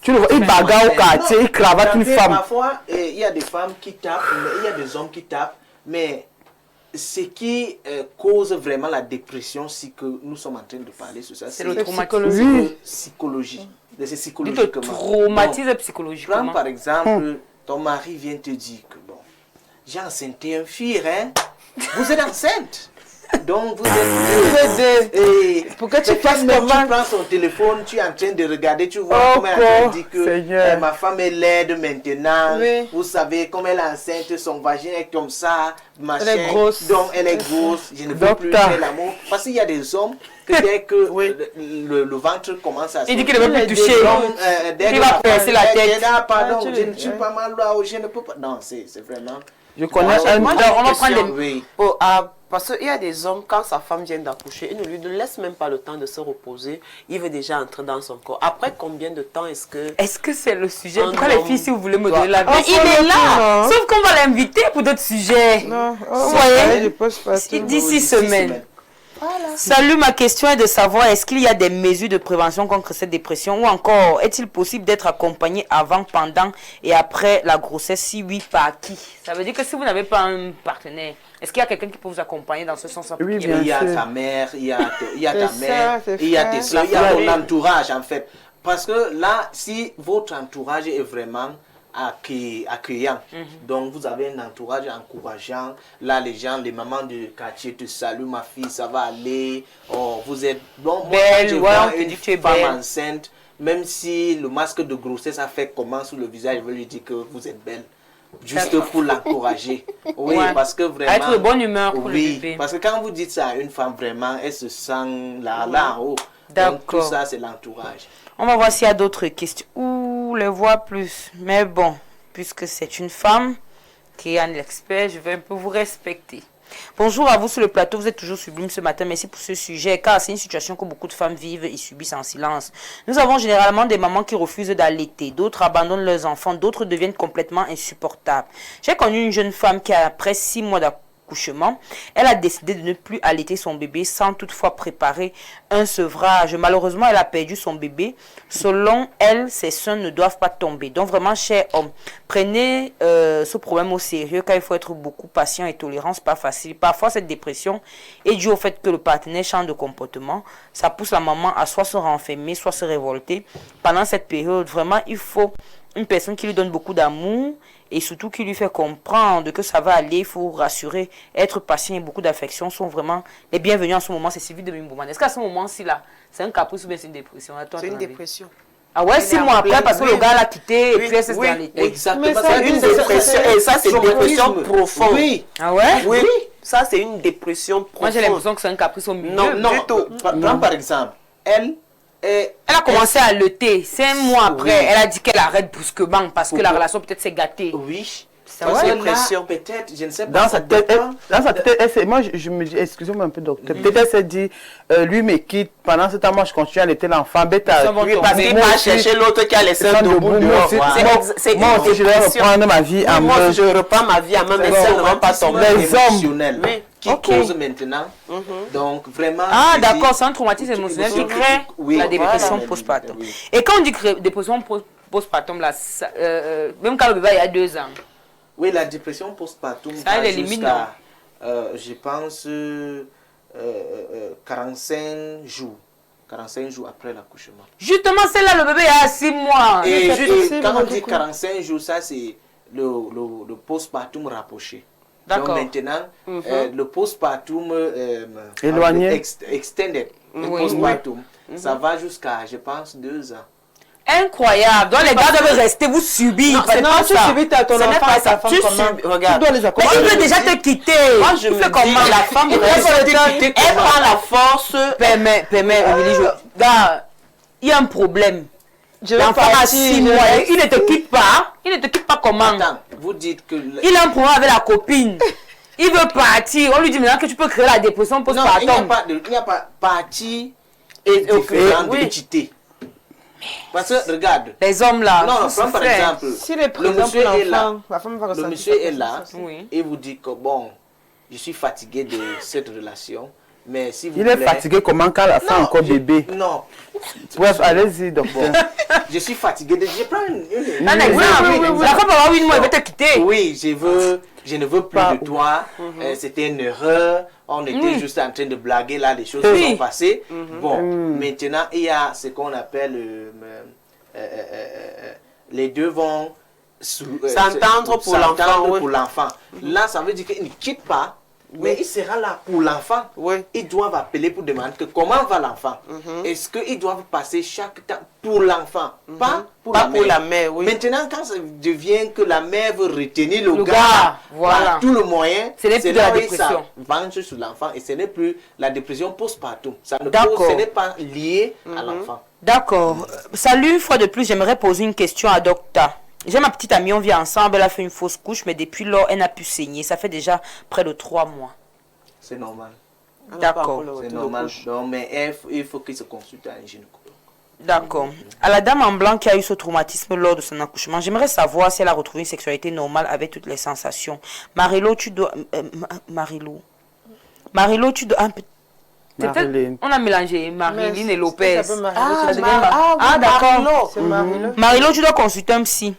tu le vois, il bagarre au quartier, il cravate une femme. Parfois, il y a des femmes qui tapent, mais il y a des hommes qui tapent, mais ce qui cause vraiment la dépression, c'est que nous sommes en train de parler sur ça. C'est le traumatisme psychologique. C'est psychologiquement. Le traumatisme psychologiquement. Prends par exemple, ton mari vient te dire que bon, j'ai enceinté une fille, hein? Vous êtes enceinte. Donc vous êtes pourquoi tu fais tu prends son téléphone, tu es en train de regarder, tu vois comment elle dit que ma femme est laide maintenant. Vous savez comme elle est enceinte, son vagin est comme ça, machin. Elle est grosse. Donc elle est grosse, je ne peux plus faire l'amour. Parce qu'il y a des hommes que dès que le ventre commence à il dit qu'il ne veut plus toucher. Il va presser la tête. Pardon, je ne suis pas mal là, je ne peux pas. Non, c'est vraiment. Je connais un on va prendre des... parce qu'il y a des hommes, quand sa femme vient d'accoucher, il ne lui laisse même pas le temps de se reposer. Il veut déjà entrer dans son corps. Après combien de temps est-ce que... Est-ce que c'est le sujet? Pourquoi les filles, si vous voulez me donner la vie? Il est là. Sauf qu'on va l'inviter pour d'autres sujets. Non. Voyez, d'ici semaine. Voilà. Salut, ma question est de savoir est-ce qu'il y a des mesures de prévention contre cette dépression ou encore est-il possible d'être accompagné avant, pendant et après la grossesse? Si oui, par qui? Ça veut dire que si vous n'avez pas un partenaire, est-ce qu'il y a quelqu'un qui peut vous accompagner dans ce sens-là? Oui, bien il y a ta mère, il y a ta mère, il y a tes soeurs, il y a ton entourage en fait. Parce que là, si votre entourage est vraiment accueillant. Donc, vous avez un entourage encourageant. Là, les mamans du quartier te saluent, ma fille, ça va aller. Oh, vous êtes bon. Belle, moi, ouais, on te une dit que tu es femme belle. enceinte, même si le masque de grossesse a fait comment sur le visage, je veux lui dire que vous êtes belle. Juste pour l'encourager. Oui, Ouais. parce que vraiment... Être de bonne humeur pour le oui, bébé. parce que quand vous dites ça à une femme, vraiment, elle se sent là en haut. Donc, D'accord. tout ça, c'est l'entourage. On va voir s'il y a d'autres questions. Ouh, les voix plus. Mais bon, puisque c'est une femme qui est un expert, je vais un peu vous respecter. Bonjour à vous sur le plateau, vous êtes toujours sublime ce matin, merci pour ce sujet, car c'est une situation que beaucoup de femmes vivent et subissent en silence. Nous avons généralement des mamans qui refusent d'allaiter, d'autres abandonnent leurs enfants, d'autres deviennent complètement insupportables. J'ai connu une jeune femme qui, après 6 mois d'accouchement, elle a décidé de ne plus allaiter son bébé sans toutefois préparer un sevrage. Malheureusement, elle a perdu son bébé. Selon elle, ses seins ne doivent pas tomber. Donc vraiment, chers hommes, prenez ce problème au sérieux, car il faut être beaucoup patient et tolérant, c'est pas facile. Parfois, cette dépression est due au fait que le partenaire change de comportement. Ça pousse la maman à soit se renfermer, soit se révolter. Pendant cette période, vraiment, il faut une personne qui lui donne beaucoup d'amour et surtout qui lui fait comprendre que ça va aller, il faut rassurer, être patient et beaucoup d'affection sont vraiment les bienvenus en ce moment. C'est Sylvie de Mimbouman. Est-ce qu'à ce moment-ci là, c'est un caprice ou bien c'est une dépression? C'est une dépression. Ah ouais, 6 mois après, parce que le gars l'a quitté et puis elle s'est allaitée. Exactement, c'est une dépression. Et ça, c'est une dépression profonde. Oui. Ah ouais? Oui, ça, c'est une dépression profonde. Moi j'ai l'impression que c'est un caprice au milieu. Non, Non, du tout. Prends par exemple, elle a commencé à allaiter. 5 mois après, Oui. elle a dit qu'elle arrête brusquement parce que la relation peut-être s'est gâtée. Oui. Ça Parce va, que dépression. là, peut-être, je ne sais pas. Dans sa tête, moi je me dis, excusez-moi un peu docteur, peut-être elle s'est dit, lui me quitte, pendant ce temps moi je continue à allaiter l'enfant, Ça va Oui, parce qu'il va chercher l'autre qui a les seins debout dehors. C'est moi aussi je vais reprendre ma vie en Moi, main. je reprends ma vie en main, mes seins ne vont pas tomber. Les hommes. émotionnel Oui. qui Ok. cause maintenant. Donc, vraiment. Ah je d'accord, dis- c'est un traumatisme émotionnel qui crée Oui, la dépression voilà. postpartum. Oui. Et quand on dit dépression postpartum, là, même quand le bébé il y a 2 ans, Oui, la dépression postpartum Ça a va des limites, jusqu'à, je pense, 45 jours. 45 jours après l'accouchement. justement c'est là le bébé il y a 6 mois. Et, c'est difficile, quand on hein, dit beaucoup. 45 jours, ça c'est le postpartum rapproché. Donc D'accord. maintenant, le postpartum Éloigné. extended, le Oui. postpartum, ça va jusqu'à, je pense, 2 ans. Incroyable. Donc les gars doivent rester, vous subir. Non, c'est Non, pas tu ça. subis ton Ce n'est enfant pas et ta ça. femme Tu comment? subis. Regarde. Tu dois les Mais accompagner. il je veut me déjà dis- te quitter. Moi, je tu me fais dis, comment? la femme Il reste, reste te quitter elle comment? prend la force. Permets, Émilie, gars, il y a un problème. Je vais L'enfant a partir, 6 mois, il ne te quitte pas. Il ne te quitte pas comment? Attends, vous dites que... Il a un problème avec la copine. Il veut partir. On lui dit maintenant que tu peux créer la dépression Non, il n'y a postpartum. pas de, il n'y a pas parti et différent de quitter. Parce que, regarde, Les hommes là. non, faut prends par souffrir. exemple, S'il est le présent pour monsieur est là, l'enfant, la femme va le ressentir monsieur ça est comme là ça. Oui. et vous dit que bon, je suis fatigué de cette relation, mais si vous Il est plaît- fatigué comment quand la femme Non, encore je- bébé. Non, Bref, allez-y docteur. je suis fatigué de... Je prends une- Un exemple. La femme va avoir 8 mois, elle va te quitter. Oui, je ne veux plus Pas- de toi. C'était une erreur. On était juste en train de blaguer là, les choses Oui. qui sont passées. Bon, maintenant, il y a ce qu'on appelle les deux vont S'entendre pour l'enfant, oui. pour l'enfant. Là, ça veut dire qu'il ne quitte pas, mais il sera là pour l'enfant. Oui. Ils doivent appeler pour demander que comment va l'enfant. Est-ce qu'ils doivent passer chaque temps pour l'enfant, pas pour Pas la pour mère. la mère, oui. Maintenant, quand ça devient que la mère veut retenir le Le gars, gars, voilà. par tout le moyen, Ce n'est plus de là la où dépression. ça venge sur l'enfant et ce n'est plus la dépression postpartum. Ça ne D'accord. ce n'est pas lié à l'enfant. D'accord. Salut, une fois de plus, j'aimerais poser une question à Docta. J'ai ma petite amie, on vit ensemble, elle a fait une fausse couche, mais depuis lors, elle n'a pu saigner. Ça fait déjà près de 3 mois. C'est normal. On n'a pas D'accord. encore le C'est retour de normal. couche. Donc, mais il faut qu'il se consulte à un gynécologue. D'accord. À la dame en blanc qui a eu ce traumatisme lors de son accouchement, j'aimerais savoir si elle a retrouvé une sexualité normale avec toutes les sensations. Marilo, tu dois... Marilo, tu dois... c'est peut-être- Marilyn. On a mélangé Marilyn et Lopez. Ça peut m'arriver, Ah, ça devient ah, oui, d'accord. Marilo. C'est Marie-là. Marilo, tu dois consulter un psy.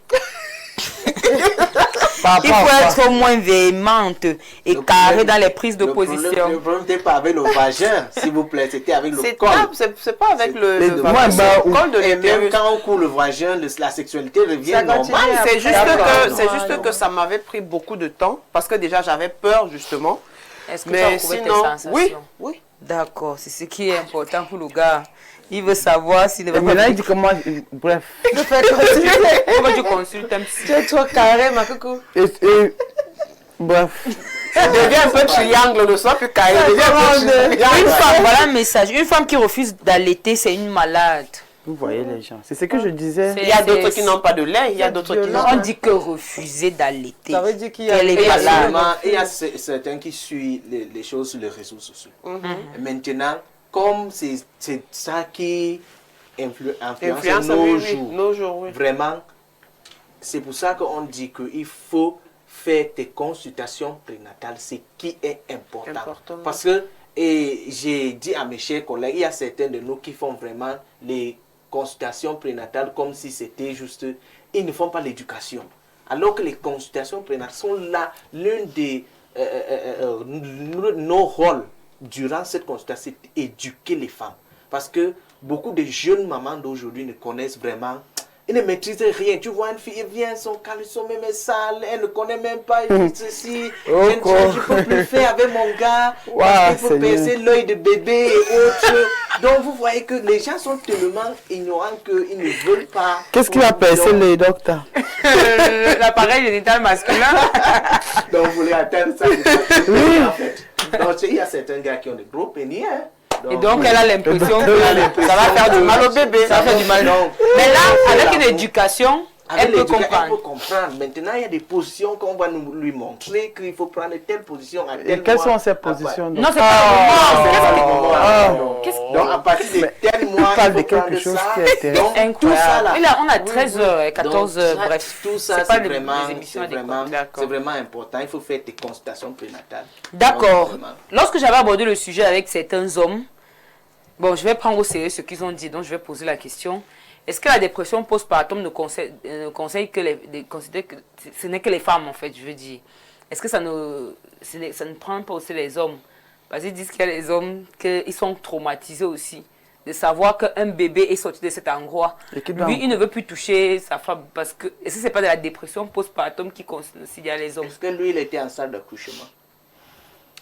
Il faut être moins véhémente et carré dans les prises de position. Le problème n'était pas avec le vagin, s'il vous plaît, c'était avec le col. C'est pas avec le col de l'utérus. Quand on court le vagin, la sexualité revient normale. C'est juste que ça m'avait pris beaucoup de temps parce que déjà j'avais peur justement. Est-ce que tu as retrouvé tes sensations? Oui. D'accord, c'est ce qui est important pour le gars. Il veut savoir s'il ne va pas... Mais là, il dit que moi... Bref. Pourquoi tu consultes un psy? Tu es trop carré, ma coucou. Bref. Devient un peu triangle le soir, puis carré. Une femme, voilà un message. Une femme qui refuse d'allaiter, c'est une malade. Vous voyez les gens. C'est ce que je disais. Il y a d'autres qui n'ont pas de lait, il y a d'autres qui n'ont On dit que refuser d'allaiter. Ça veut dire qu'il y a... Il y a certains qui suivent les choses sur les réseaux sociaux. Maintenant, comme c'est ça qui influence nos jours, vraiment, c'est pour ça qu'on dit qu'il faut faire tes consultations prénatales, c'est qui est important. Parce que, et j'ai dit à mes chers collègues, il y a certains de nous qui font vraiment les consultations prénatales comme si c'était juste, ils ne font pas l'éducation. Alors que les consultations prénatales sont là, l'un des nos rôles durant cette consultation, c'est d'éduquer les femmes. Parce que beaucoup de jeunes mamans d'aujourd'hui ne connaissent vraiment, ils ne maîtrisent rien. Tu vois une fille, elle vient, son caleçon même est sale, elle ne connaît même pas, elle dit ceci, je ne peux plus faire avec mon gars, parce qu'il faut percer l'œil de bébé et autres. Donc vous voyez que les gens sont tellement ignorants qu'ils ne veulent pas... Qu'est-ce qui va percer l'œil, docteur? L'appareil génital masculin. Donc vous voulez atteindre ça? Oui, en fait. Donc il y a certains gars qui ont des gros pénis, hein. Et donc, elle a l'impression que ça va faire du mal au bébé. Ça va faire du mal. Mais là, avec une éducation, elle peut comprendre. Maintenant, il y a des positions qu'on va lui montrer qu'il faut prendre telle position à tel moment. Et quelles sont ces positions? Non, c'est pas le moment. Donc, à partir de tel mois, il parle de quelque chose qui est intéressant. Incroyable. On a 13h, 14h, bref. Tout ça, c'est vraiment important. Il faut faire tes consultations prénatales. D'accord. Lorsque j'avais abordé le sujet avec certains hommes, bon, je vais prendre au sérieux ce qu'ils ont dit, donc je vais poser la question. Est-ce que la dépression postpartum ne conseille que considère que ce n'est que les femmes, en fait, je veux dire. Est-ce que ça ne prend pas aussi les hommes? Parce qu'ils disent qu'il y a les hommes qui sont traumatisés aussi de savoir qu'un bébé est sorti de cet endroit. Lui, il ne veut plus toucher sa femme parce que... Est-ce que ce n'est pas de la dépression postpartum qui considère a les hommes? Est-ce que lui, il était en salle d'accouchement?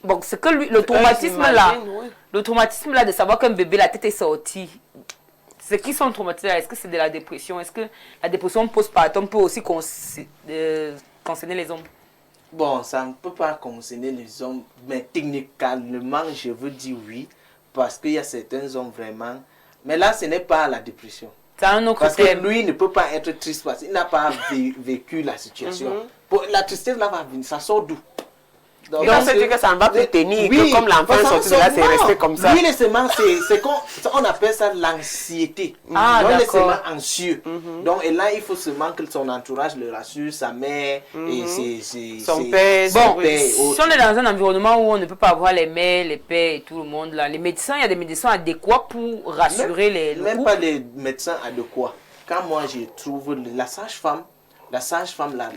Bon, c'est que lui, le traumatisme là de savoir qu'un bébé, la tête est sortie, ceux qui sont traumatisés, est-ce que c'est de la dépression? Est-ce que la dépression postpartum peut aussi concerner les hommes? Bon, ça ne peut pas concerner les hommes, mais techniquement, je veux dire oui, parce qu'il y a certains hommes vraiment... Mais là, ce n'est pas la dépression. C'est un autre parce que lui ne peut pas être triste parce qu'il n'a pas vécu la situation. La tristesse là va venir, ça sort d'où? Donc ça veut dire que ça ne va plus tenir, que comme l'enfant est sorti de là, c'est resté comme ça. Oui, c'est qu'on appelle ça l'anxiété. Ah, donc, d'accord. il est anxieux. Donc, et là, il faut seulement que son entourage le rassure, sa mère, et son père. Bon, si on est dans un environnement où on ne peut pas avoir les mères, les pères et tout le monde, là, les médecins, il y a des médecins adéquats pour rassurer les même pas les médecins adéquats. Quand moi, je trouve la sage-femme,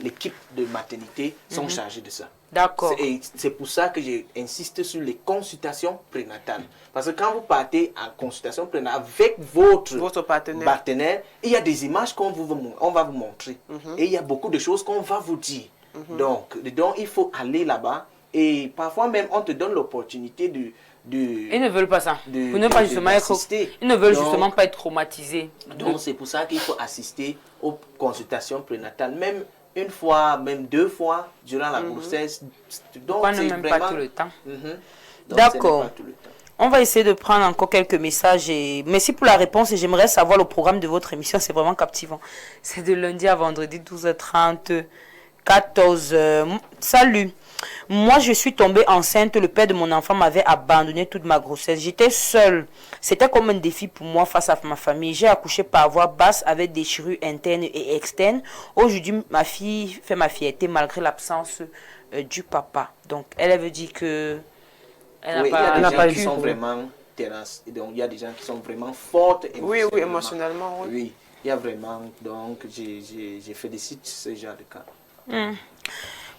l'équipe de maternité sont chargés de ça. D'accord. C'est pour ça que j'insiste sur les consultations prénatales. Parce que quand vous partez en consultation prénatale avec votre partenaire, il y a des images qu'on va vous montrer. Et il y a beaucoup de choses qu'on va vous dire. Donc, il faut aller là-bas. Et parfois même, on te donne l'opportunité de... Ils ne veulent pas ça. Ils ne veulent justement pas être traumatisés. Donc, c'est pour ça qu'il faut assister aux consultations prénatales. Même une fois, même 2 fois durant la grossesse. Donc, c'est même pas tout le temps. D'accord. On va essayer de prendre encore quelques messages. Merci pour la réponse et j'aimerais savoir le programme de votre émission. C'est vraiment captivant. C'est de lundi à vendredi, 12h30, 14h. Salut. Moi, je suis tombée enceinte. Le père de mon enfant m'avait abandonné toute ma grossesse. J'étais seule. C'était comme un défi pour moi face à ma famille. J'ai accouché par voie basse avec déchirure interne et externe. Aujourd'hui, ma fille fait ma fierté malgré l'absence du papa. Donc, elle veut dire que elle n'a pas qui sont vraiment terrasses. Donc, il y a des gens qui sont vraiment fortes émotionnellement. Oui, émotionnellement. Oui, il y a vraiment. Donc, j'ai félicite ce genre de cas.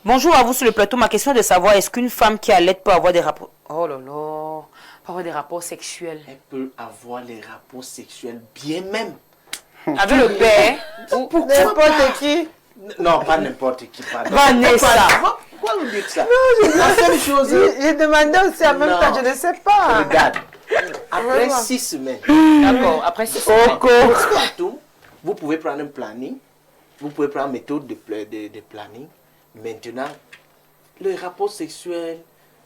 Bonjour à vous sur le plateau. Ma question est de savoir, est-ce qu'une femme qui allait peut avoir des rapports... Oh là là, peut avoir des rapports sexuels. Elle peut avoir les rapports sexuels bien même. Avec le père ou N'importe qui. Non, pas n'importe qui. Pardon. Vanessa. Pourquoi vous dites ça? La seule chose... J'ai demandé aussi en même Non. temps, je ne sais pas. Regarde. Après Vraiment. 6 semaines, D'accord, après c'est ça. postpartum, vous pouvez prendre un planning. Vous pouvez prendre une méthode de planning. Maintenant, le rapport sexuel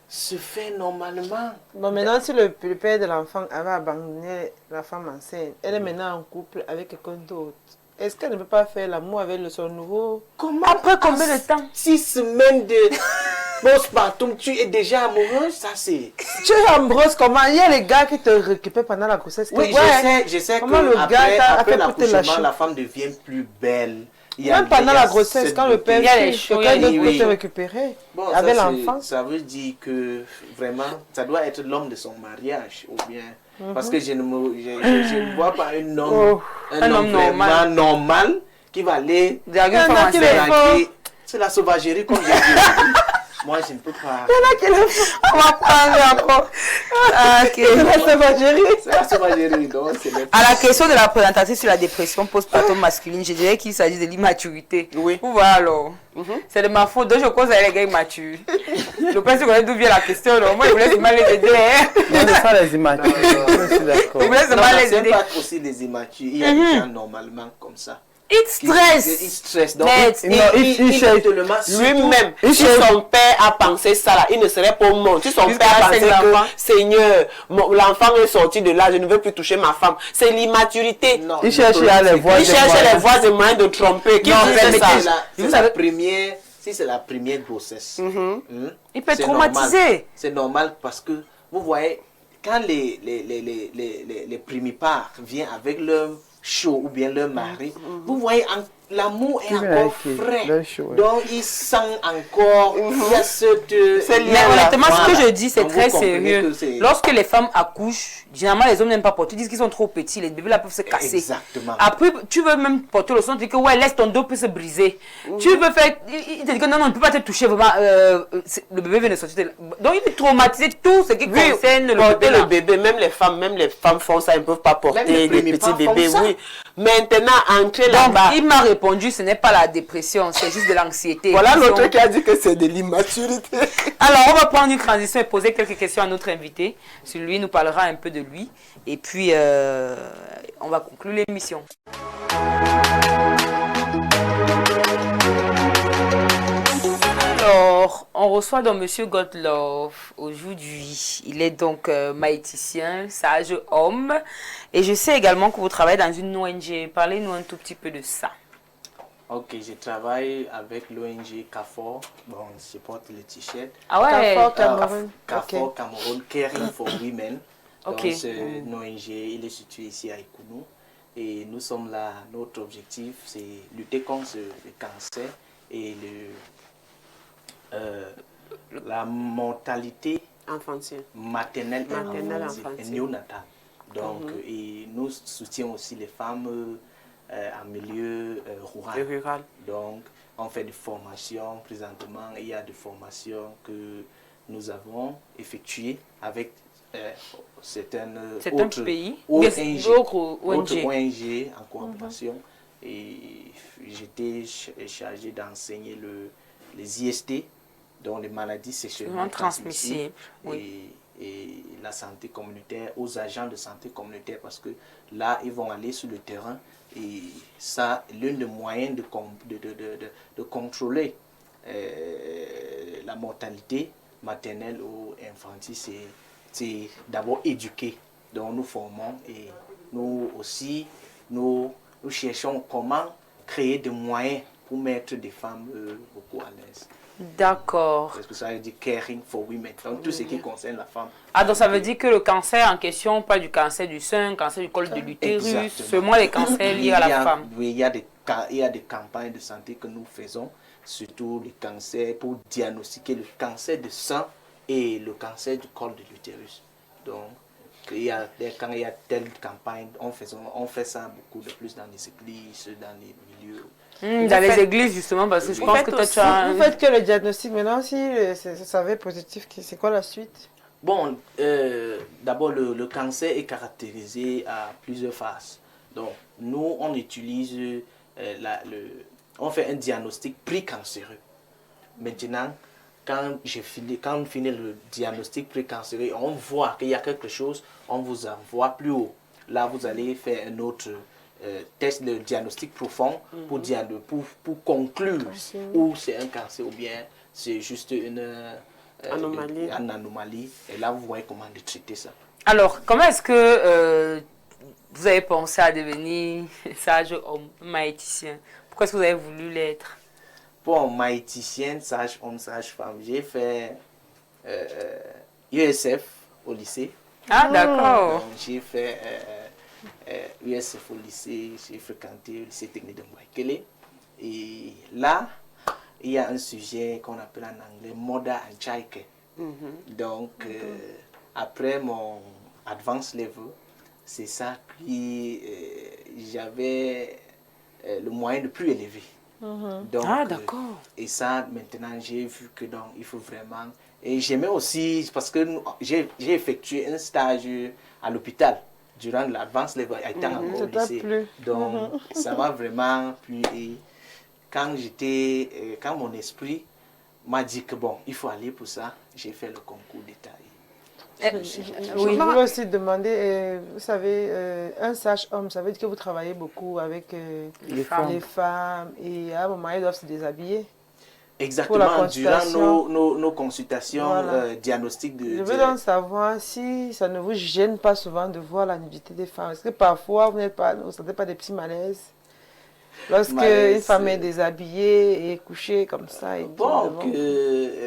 se fait normalement. Bon, maintenant, si le père de l'enfant avait abandonné la femme enceinte, elle est maintenant en couple avec quelqu'un d'autre. Est-ce qu'elle ne peut pas faire l'amour avec son nouveau? Comment Après combien de temps? 6 semaines de postpartum, tu es déjà amoureuse, ça c'est... Tu es amoureuse comment? Il y a les gars qui te récupèrent pendant la grossesse. Oui, Ouais. je sais Comment le que gars après, t'a après fait pour te l'accouchement, lâcher? la femme devient plus belle. Il y a- Même pendant il y a la grossesse, cette quand le beauté. père Il y a les file, choses, quelqu'un il y a les- d'autre peut oui. te récupérer Bon, avec ça, l'enfant. ça veut dire que vraiment, ça doit être l'homme de son mariage ou bien. Parce que je ne vois pas un homme, Oh, un homme vraiment normal qui va aller Draguer une Il y en a femme qui enceinte. le font. draguer. C'est la sauvagerie comme j'ai dit. Moi, je ne peux pas. On va prendre encore. Ah, ok. C'est la sauvagerie. C'est la sauvagerie, donc c'est le... À la question de la présentatrice sur la dépression postpartum masculine, je dirais qu'il s'agit de l'immaturité. Oui. Vous voilà alors. C'est de ma faute, donc je cause avec les gars immatures. Je pense que d'où vient la question. Non? Moi, je vous laisse mal les aider. Hein? Non, c'est ça les images. Je suis d'accord. Je vous laisse Non, mal les c'est aider. pas aussi des immatures. Il y a des gens normalement comme ça. It Ils stress. stressent. Donc, Net. Non, il cherche- tellement, Lui-même, Il si cherche- son père a pensé ça là, il ne serait pas au monde. Si son Jusqu'à père a pensé cinq enfants. que, Seigneur, l'enfant est sorti de là, je ne veux plus toucher ma femme. C'est l'immaturité. non, Il cherche à les voir. Il cherche les voies et moyens de tromper. Qui Non, dit mais ça? C'est la première, si c'est la première grossesse, Il peut être c'est traumatisé. normal. C'est normal parce que vous voyez, quand les primipares viennent avec leur chaud ou bien leur mari, vous voyez, l'amour est Oui, encore ok, frais. leur chaud, ouais. Donc ils sentent encore, il y a cette... Mais honnêtement, ce que je dis, c'est Donc, très vous comprenez sérieux. que c'est- Lorsque les femmes accouchent, généralement, les hommes n'aiment pas porter. Ils disent qu'ils sont trop petits. Les bébés là peuvent se casser. Exactement. Après, tu veux même porter le son, tu dis que ouais, laisse ton dos peut se briser. Tu veux faire. Il te dit que non, non, il ne peut pas te toucher vraiment. Le bébé vient de sortir. Donc, il est traumatisé tout ce qui concerne le Porter bébé. le là. bébé, même les femmes font ça, ils ne peuvent pas porter Même les des primipares petits font bébés, ça. oui. Maintenant, entrer Donc, là-bas. il m'a répondu, ce n'est pas la dépression, c'est juste de l'anxiété. Voilà Ils l'autre sont- qui a dit que c'est de l'immaturité. Alors, on va prendre une transition et poser quelques questions à notre invité. Sur lui, il nous parlera un peu de lui. Et puis, on va conclure l'émission. Alors, on reçoit donc Monsieur Godlove aujourd'hui. Il est donc maïticien, sage homme. Et je sais également que vous travaillez dans une ONG. Parlez-nous un tout petit peu de ça. Ok, je travaille avec l'ONG CAFOR. Bon, je porte le t-shirt. Ah ouais? Carrefour, Cameroun. CAFOR Ok. Cameroun, Caring for Women. Ok. Donc, c'est une ONG, il est situé ici à Ikounou. Et nous sommes là, notre objectif, c'est lutter contre le cancer et la mortalité Infantile. maternelle Maternelle, infantile et infantile. néonatale. Donc, et nous soutenons aussi les femmes en milieu rural. Rural. Donc, on fait des formations. Présentement, il y a des formations que nous avons effectuées avec certaines autres pays. ONG, D'autres autres ONG. ONG en collaboration. Et j'étais chargé d'enseigner les IST, donc les maladies sexuellement transmissibles, Oui. et la santé communautaire, aux agents de santé communautaire, parce que là, ils vont aller sur le terrain. Et ça, l'un des moyens de contrôler la mortalité maternelle ou infantile, c'est d'abord éduquer. Donc nous formons et nous aussi, nous cherchons comment créer des moyens pour mettre des femmes beaucoup à l'aise. D'accord. Parce que ça veut dire caring for women, donc tout ce qui concerne la femme. Ah, donc ça veut dire que le cancer en question, pas du cancer du sein, cancer du col de l'utérus, Exactement. seulement les cancers liés à la femme. Oui, il y a des campagnes de santé que nous faisons, surtout les cancers, pour diagnostiquer le cancer du sein et le cancer du col de l'utérus. Donc, quand il y a telle campagne, on fait ça beaucoup de plus dans les églises, dans les milieux. Dans les églises, justement, parce que je pense que toi, tu as... Vous faites que le diagnostic. Maintenant, si ça va être positif, c'est quoi la suite? Bon, d'abord, le cancer est caractérisé à plusieurs phases. Donc, nous, on utilise, on fait un diagnostic précancéreux. Maintenant, quand on finit le diagnostic précancéreux, on voit qu'il y a quelque chose, on vous envoie plus haut. Là, vous allez faire un autre test de diagnostic profond pour conclure où c'est un cancer ou bien c'est juste une anomalie. Et là, vous voyez comment de traiter ça. Alors, comment est-ce que vous avez pensé à devenir sage-homme, maïticien? Pourquoi est-ce que vous avez voulu l'être? Bon, maïticienne, sage-homme, sage-femme, j'ai fait USF au lycée. Ah, d'accord. J'ai fait USF au lycée, j'ai fréquenté le lycée technique de Mouakele. Et là, il y a un sujet qu'on appelle en anglais Moda and Chaike. Donc, après mon advanced level, c'est ça que j'avais le moyen le plus élevé. Donc, d'accord. Et ça, maintenant, j'ai vu que donc, il faut vraiment... Et j'aimais aussi, parce que j'ai effectué un stage à l'hôpital durant l'advance level, étant encore au lycée. Donc, ça m'a vraiment plu. Et quand mon esprit m'a dit que bon, il faut aller pour ça, j'ai fait le concours d'État. Je voulais aussi demander, vous savez, un sage-homme, ça veut dire que vous travaillez beaucoup avec les femmes et à un moment, ils doivent se déshabiller. Exactement, durant nos consultations diagnostiques Je veux donc savoir si ça ne vous gêne pas souvent de voir la nudité des femmes. Est-ce que parfois vous ne sentez pas des petits malaises lorsque une femme est déshabillée et couchée comme ça?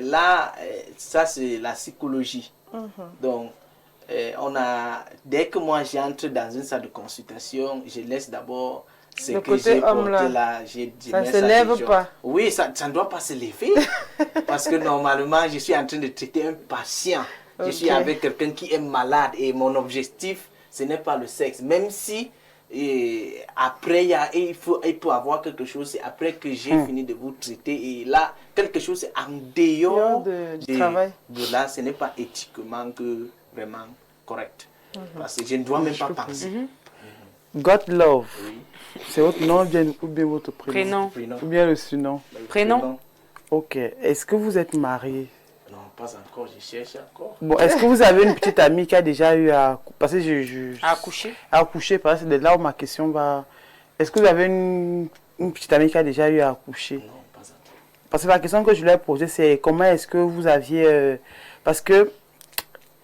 Là, ça c'est la psychologie. Donc, dès que moi j'entre dans une salle de consultation, je laisse d'abord ce que j'ai porté là. Ça ne se lève pas. Oui, ça ne doit pas se lever. Parce que normalement, je suis en train de traiter un patient. Je suis avec quelqu'un qui est malade et mon objectif, ce n'est pas le sexe. Même si après, il peut avoir quelque chose, c'est après que j'ai fini de vous traiter. Et là, quelque chose c'est en dehors du travail. De là, ce n'est pas éthiquement vraiment correct. Parce que je ne dois même pas penser. God Love, c'est votre nom ou bien votre prénom? Ou bien le surnom? Prénom. Ok. Est-ce que vous êtes marié? Non, pas encore, je cherche encore. Bon, est-ce que vous avez une petite amie qui a déjà eu à passer accoucher? Accoucher, parce que c'est de là où ma question va. Est-ce que vous avez une petite amie qui a déjà eu à accoucher? Non, pas encore. Parce que la question que je lui ai posée, c'est comment est-ce que vous aviez. Parce que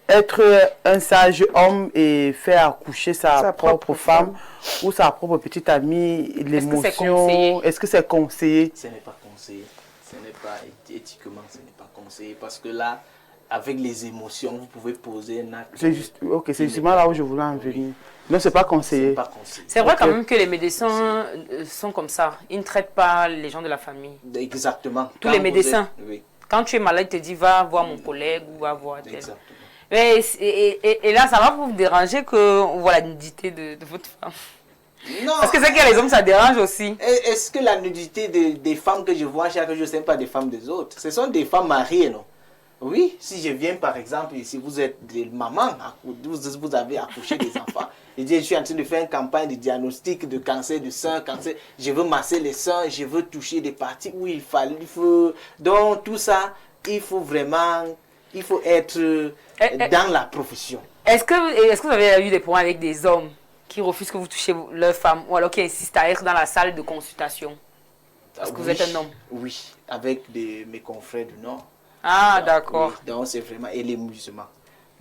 être un sage homme et faire accoucher sa propre femme ou sa propre petite amie, l'émotion, est-ce que c'est conseillé? Ce n'est pas conseillé. Ce n'est pas éthiquement, ce n'est pas conseillé. Parce que là, avec les émotions, vous pouvez poser un acte. C'est justement là où je voulais en venir. Non, c'est pas conseillé. C'est vrai quand même que les médecins sont comme ça. Ils ne traitent pas les gens de la famille. Exactement. Tous les médecins. Quand tu es malade, ils te disent va voir mon collègue ou va voir tel. Exactement. Et là, ça va vous déranger qu'on voit la nudité de votre femme? Non. Parce que c'est que les hommes, ça dérange aussi. Est-ce que la nudité des femmes que je vois chaque jour, ce n'est pas des femmes des autres? Ce sont des femmes mariées, non? Oui, si je viens par exemple, si vous êtes des mamans, vous avez accouché des enfants, et je suis en train de faire une campagne de diagnostic de cancer du sein, je veux masser les seins, je veux toucher des parties où il faut. Donc tout ça, il faut vraiment, il faut être dans la profession. Est-ce que vous avez eu des problèmes avec des hommes qui refusent que vous touchiez leur femme ou alors qui insistent à être dans la salle de consultation? Parce que vous êtes un homme. Oui, avec mes confrères du Nord. Ah, d'accord. Oui, donc c'est vraiment, et les musulmans.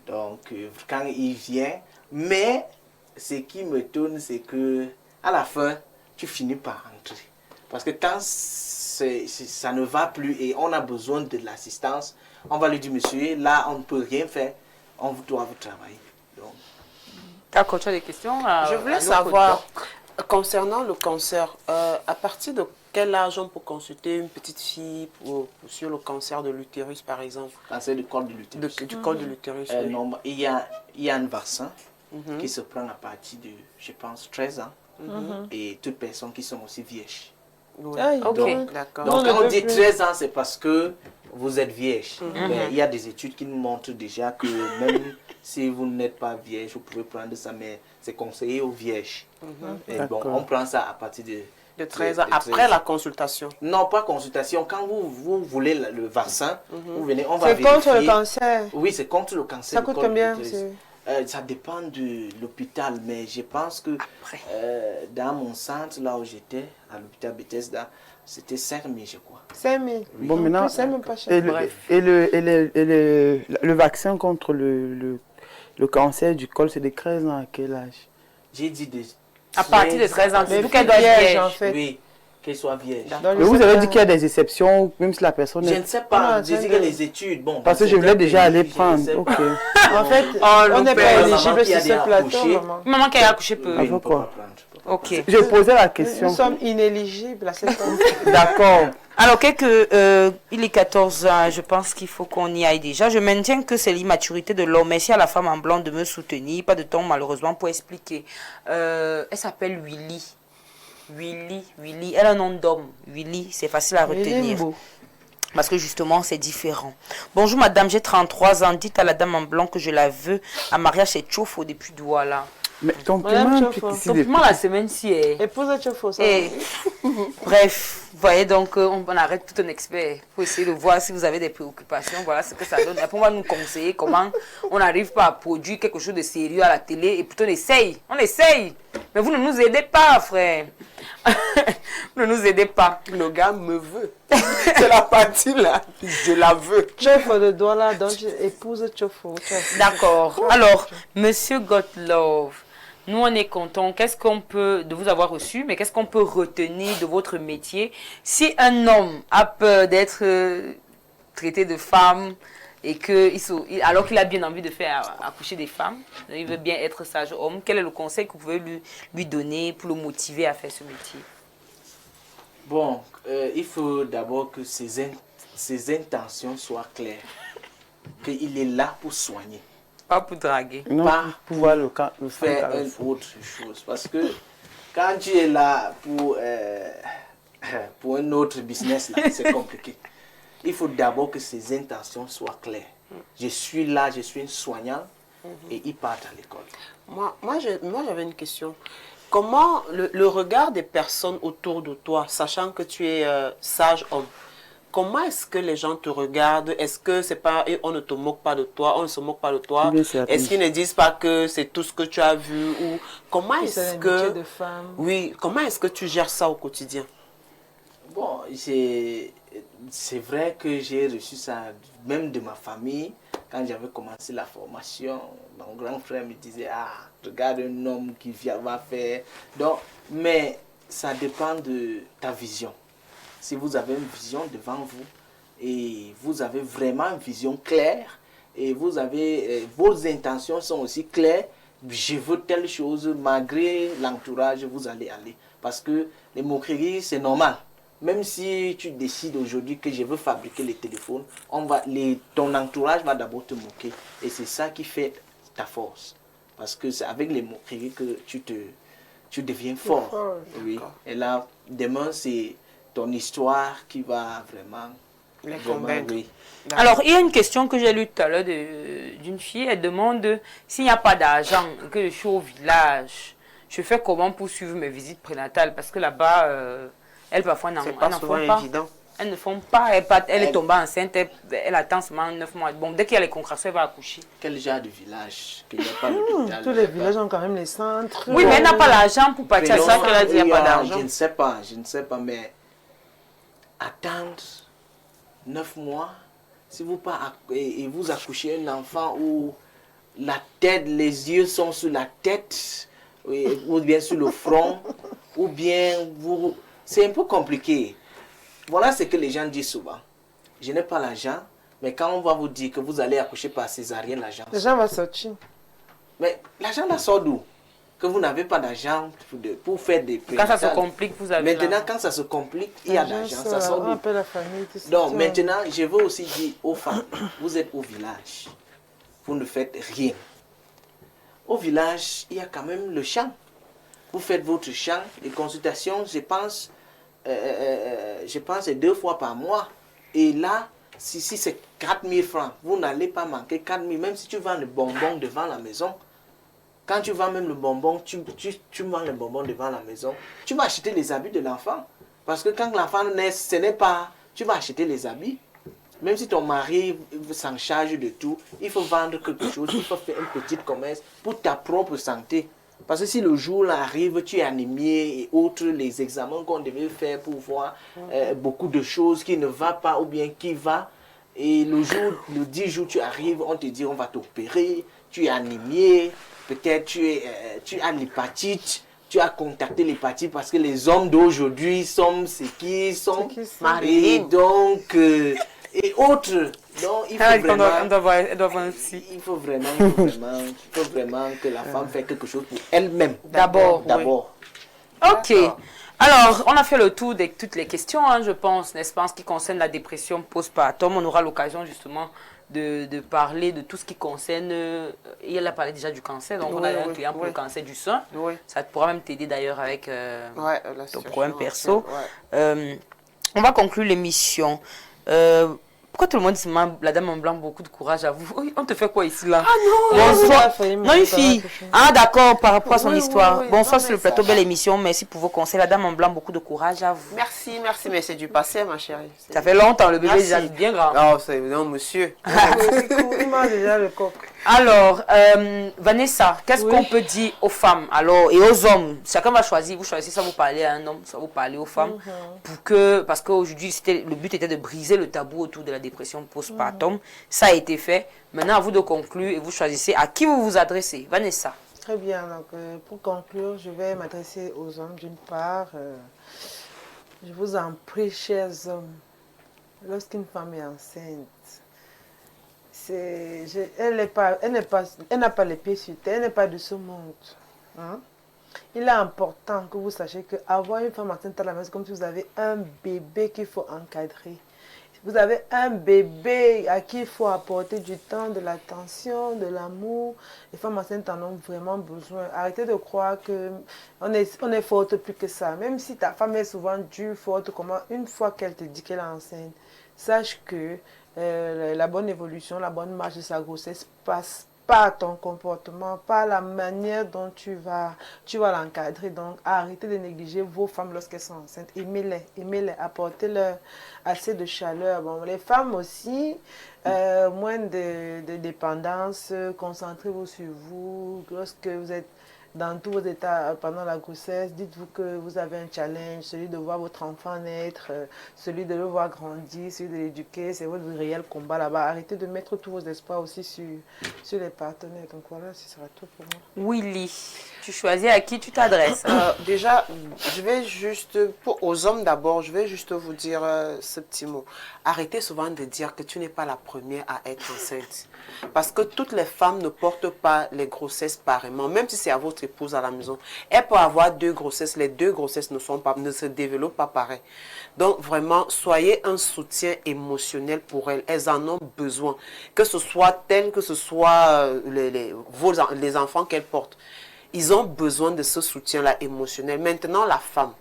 Donc quand il vient, mais ce qui me tourne, c'est que à la fin, tu finis par rentrer. Parce que quand ça ne va plus et on a besoin de l'assistance, on va lui dire, monsieur, là on ne peut rien faire, on doit vous travailler. D'accord, tu as des questions? Je voulais savoir, Concernant le cancer, à partir de quel âge on peut consulter une petite fille sur le cancer de l'utérus, par exemple? Cancer du col de l'utérus. Du col de l'utérus, oui. Non, il y a un vaccin qui se prend à partir de, je pense, 13 ans. Et toutes personnes qui sont aussi vierges. Oui. Ok. D'accord. Donc, quand on dit 13 ans, c'est parce que vous êtes vierge. Mais il y a des études qui nous montrent déjà que même si vous n'êtes pas vierge, vous pouvez prendre ça, mais c'est conseillé aux vierges. Et bon, on prend ça à partir de 13 ans, après la consultation. Non, pas consultation. Quand vous voulez le vaccin, vous venez, on va C'est vérifier. contre le cancer. Oui, c'est contre le cancer. Ça coûte combien? Ça dépend de l'hôpital, mais je pense que dans mon centre, là où j'étais, à l'hôpital Bethesda, c'était 5 000, je crois. 5 000. Oui. Bon, maintenant, C'est même pas cher. et le vaccin contre le cancer du col, c'est de 13 ans à quel âge? J'ai dit de À partir de 13 ans, Mais surtout qu'elle doit être vierge. en fait. Oui, qu'elle soit vierge. Mais vous avez dit qu'il y a des exceptions, même si la personne Je est... ne sais pas, Ah, j'ai dit que les études, bon... Parce que dans je voulais certains déjà aller pays, je prendre. ne sais Ok. pas. En fait, on n'est père, pas maman éligible qui sur a ce déjà plateau, accouché. maman. Maman qui a accouché peu. Oui, on peut pourquoi pas prendre, je peux pas Ok. Je posais la Nous question. sommes inéligibles à cette heure. D'accord. Alors, il est 14 ans, je pense qu'il faut qu'on y aille déjà. Je maintiens que c'est l'immaturité de l'homme. Merci à la femme en blanc de me soutenir. Pas de temps, malheureusement, pour expliquer. Elle s'appelle Willy. Willy. Elle a un nom d'homme. Willy, c'est facile à retenir. Parce que justement, c'est différent. Bonjour madame, j'ai 33 ans. Dites à la dame en blanc que je la veux. À mariage, c'est Chofo depuis Douala. Mais ton Madame paiement Chofo. implique ici Donc, des... moi, la semaine-ci est... Épouse de Chofo, ça. Bref, vous voyez, donc on arrête tout un expert pour essayer de voir si vous avez des préoccupations. Voilà ce que ça donne. Après, on va nous conseiller comment on n'arrive pas à produire quelque chose de sérieux à la télé. Et plutôt, on essaye. Mais vous ne nous aidez pas, frère. Vous ne nous aidez pas. Le gars me veut. C'est la partie là. Je la veux. Chofo de Douala, donc épouse de Chofo. D'accord. Alors, monsieur Godlove, nous, on est contents. Qu'est-ce qu'on peut, de vous avoir reçu, mais qu'est-ce qu'on peut retenir de votre métier? Si un homme a peur d'être traité de femme et que, alors qu'il a bien envie de faire accoucher des femmes, il veut bien être sage homme, quel est le conseil que vous pouvez lui donner pour le motiver à faire ce métier? Bon, il faut d'abord que ses intentions soient claires. Qu'il est là pour soigner. Pas pour draguer. Non, Pas pour pouvoir le faire une autre chose. Parce que quand tu es là pour un autre business, là, c'est compliqué. Il faut d'abord que ses intentions soient claires. Je suis là, je suis une soignante et ils partent à l'école. Moi j'avais une question. Comment le regard des personnes autour de toi, sachant que tu es sage homme, comment est-ce que les gens te regardent? Est-ce que c'est pas, et on ne te moque pas de toi, on ne se moque pas de toi? Est-ce qu'ils ne disent pas que c'est tout ce que tu as vu? Ou comment est-ce que... de femme. Oui, comment est-ce que tu gères ça au quotidien? Bon, c'est vrai que j'ai reçu ça même de ma famille. Quand j'avais commencé la formation, mon grand frère me disait, ah, regarde un homme qui va faire. Donc, mais ça dépend de ta vision. Si vous avez une vision devant vous et vous avez vraiment une vision claire et vous avez, vos intentions sont aussi claires, je veux telle chose, malgré l'entourage, vous allez aller. Parce que les moqueries, c'est normal. Même si tu décides aujourd'hui que je veux fabriquer les téléphones, ton entourage va d'abord te moquer. Et c'est ça qui fait ta force. Parce que c'est avec les moqueries que tu deviens fort. Oui. Et là, demain, c'est ton histoire qui va vraiment les convaincre. Oui. Alors, il y a une question que j'ai lue tout à l'heure d'une fille. Elle demande s'il n'y a pas d'argent et que je suis au village, je fais comment pour suivre mes visites prénatales? Parce que là-bas, elles parfois n'en font pas. Évident. Elles ne font pas. Elle est tombée enceinte, elle attend seulement 9 mois. Bon, dès qu'il y a les contractions, elle va accoucher. Quel genre de village qu'il n'y a pas d'hôpital? Tous les villages ont quand même les centres. Oui, mais elle n'a pas l'argent pour partir à ça qu'elle a dit qu'il n'y a pas d'argent. Je ne sais pas, mais attendre 9 mois, si vous pas et vous accouchez un enfant où la tête, les yeux sont sur la tête, ou bien sur le front, ou bien c'est un peu compliqué. Voilà ce que les gens disent souvent. Je n'ai pas l'argent, mais quand on va vous dire que vous allez accoucher par césarienne, l'argent Les gens vont sortir. Mais l'argent la sort d'où? que vous n'avez pas d'argent pour faire des Quand ça se complique, vous avez maintenant, quand ça se complique, il y a d'argent, ça sort un peu la famille, tout ça. Donc maintenant, je veux aussi dire aux femmes, vous êtes au village, vous ne faites rien. Au village, il y a quand même le champ. Vous faites votre champ, les consultations, je pense, c'est 2 fois par mois. Et là, si c'est 4 000 francs, vous n'allez pas manquer 4 000, même si tu vends le bonbon devant la maison. Quand tu vends même le bonbon, tu vends le bonbon devant la maison, tu vas acheter les habits de l'enfant. Parce que quand l'enfant naît, ce n'est pas... Tu vas acheter les habits. Même si ton mari s'en charge de tout, il faut vendre quelque chose, il faut faire un petit commerce pour ta propre santé. Parce que si le jour là arrive, tu es anémie et autres, les examens qu'on devait faire pour voir beaucoup de choses qui ne va pas ou bien qui va, et le 10 jours tu arrives, on te dit on va t'opérer, tu es anémie, peut-être tu as l'hépatite, tu as contacté l'hépatite parce que les hommes d'aujourd'hui sont ceux qui sont mariés, donc et autres. Donc, il faut vraiment que la femme fasse quelque chose pour elle-même. D'abord. Ok. Alors, on a fait le tour de toutes les questions, hein, je pense, n'est-ce pas, en ce qui concerne la dépression postpartum. On aura l'occasion justement de parler de tout ce qui concerne... il a parlé déjà du cancer, donc on a un client pour le cancer du sein. Ça pourra même t'aider d'ailleurs avec ton problème perso. On va conclure l'émission. Pourquoi tout le monde dit la dame en blanc, beaucoup de courage à vous? On te fait quoi ici là? Ah non, bonsoir. Non, une fille. Ah d'accord, par rapport à son histoire. Bonsoir sur le plateau, belle émission. Merci pour vos conseils. La dame en blanc, beaucoup de courage à vous. Merci, mais c'est du passé, ma chérie. Ça fait longtemps, le bébé est déjà bien grand. Non, c'est évident, monsieur. Il m'a déjà le coq. Alors, Vanessa, qu'est-ce qu'on peut dire aux femmes alors, et aux hommes? Chacun va choisir, vous choisissez soit vous parlez à un homme, soit vous parlez aux femmes, parce qu'aujourd'hui, le but était de briser le tabou autour de la dépression postpartum. Ça a été fait. Maintenant, à vous de conclure et vous choisissez à qui vous vous adressez. Vanessa. Très bien. Donc, pour conclure, je vais m'adresser aux hommes d'une part. Je vous en prie, chers hommes, lorsqu'une femme est enceinte, elle n'a pas les pieds sur terre, elle n'est pas de ce monde. Hein? Il est important que vous sachiez qu'avoir une femme enceinte à la maison, comme si vous avez un bébé qu'il faut encadrer. Vous avez un bébé à qui il faut apporter du temps, de l'attention, de l'amour. Les femmes enceintes en ont vraiment besoin. Arrêtez de croire qu'on est forte plus que ça. Même si ta femme est souvent dure, forte, une fois qu'elle te dit qu'elle est enceinte, sache que la bonne évolution, la bonne marche de sa grossesse passe par ton comportement, par la manière dont tu vas l'encadrer. Donc, arrêtez de négliger vos femmes lorsqu'elles sont enceintes. Aimez-les, apportez-leur assez de chaleur. Bon, les femmes aussi, moins de dépendance, concentrez-vous sur vous. Lorsque vous êtes dans tous vos états pendant la grossesse, dites-vous que vous avez un challenge, celui de voir votre enfant naître, celui de le voir grandir, celui de l'éduquer, c'est votre réel combat là-bas. Arrêtez de mettre tous vos espoirs aussi sur les partenaires. Donc voilà, ce sera tout pour moi. Willy, tu choisis à qui tu t'adresses? Déjà, je vais juste, aux hommes d'abord, je vais juste vous dire ce petit mot. Arrêtez souvent de dire que tu n'es pas la première à être enceinte. Parce que toutes les femmes ne portent pas les grossesses pareillement, même si c'est à votre épouse à la maison. Elle peut avoir 2 grossesses, les 2 grossesses ne se développent pas pareil. Donc vraiment, soyez un soutien émotionnel pour elles. Elles en ont besoin. Que ce soit elles, que ce soit les enfants qu'elles portent. Ils ont besoin de ce soutien-là émotionnel. Maintenant, la femme.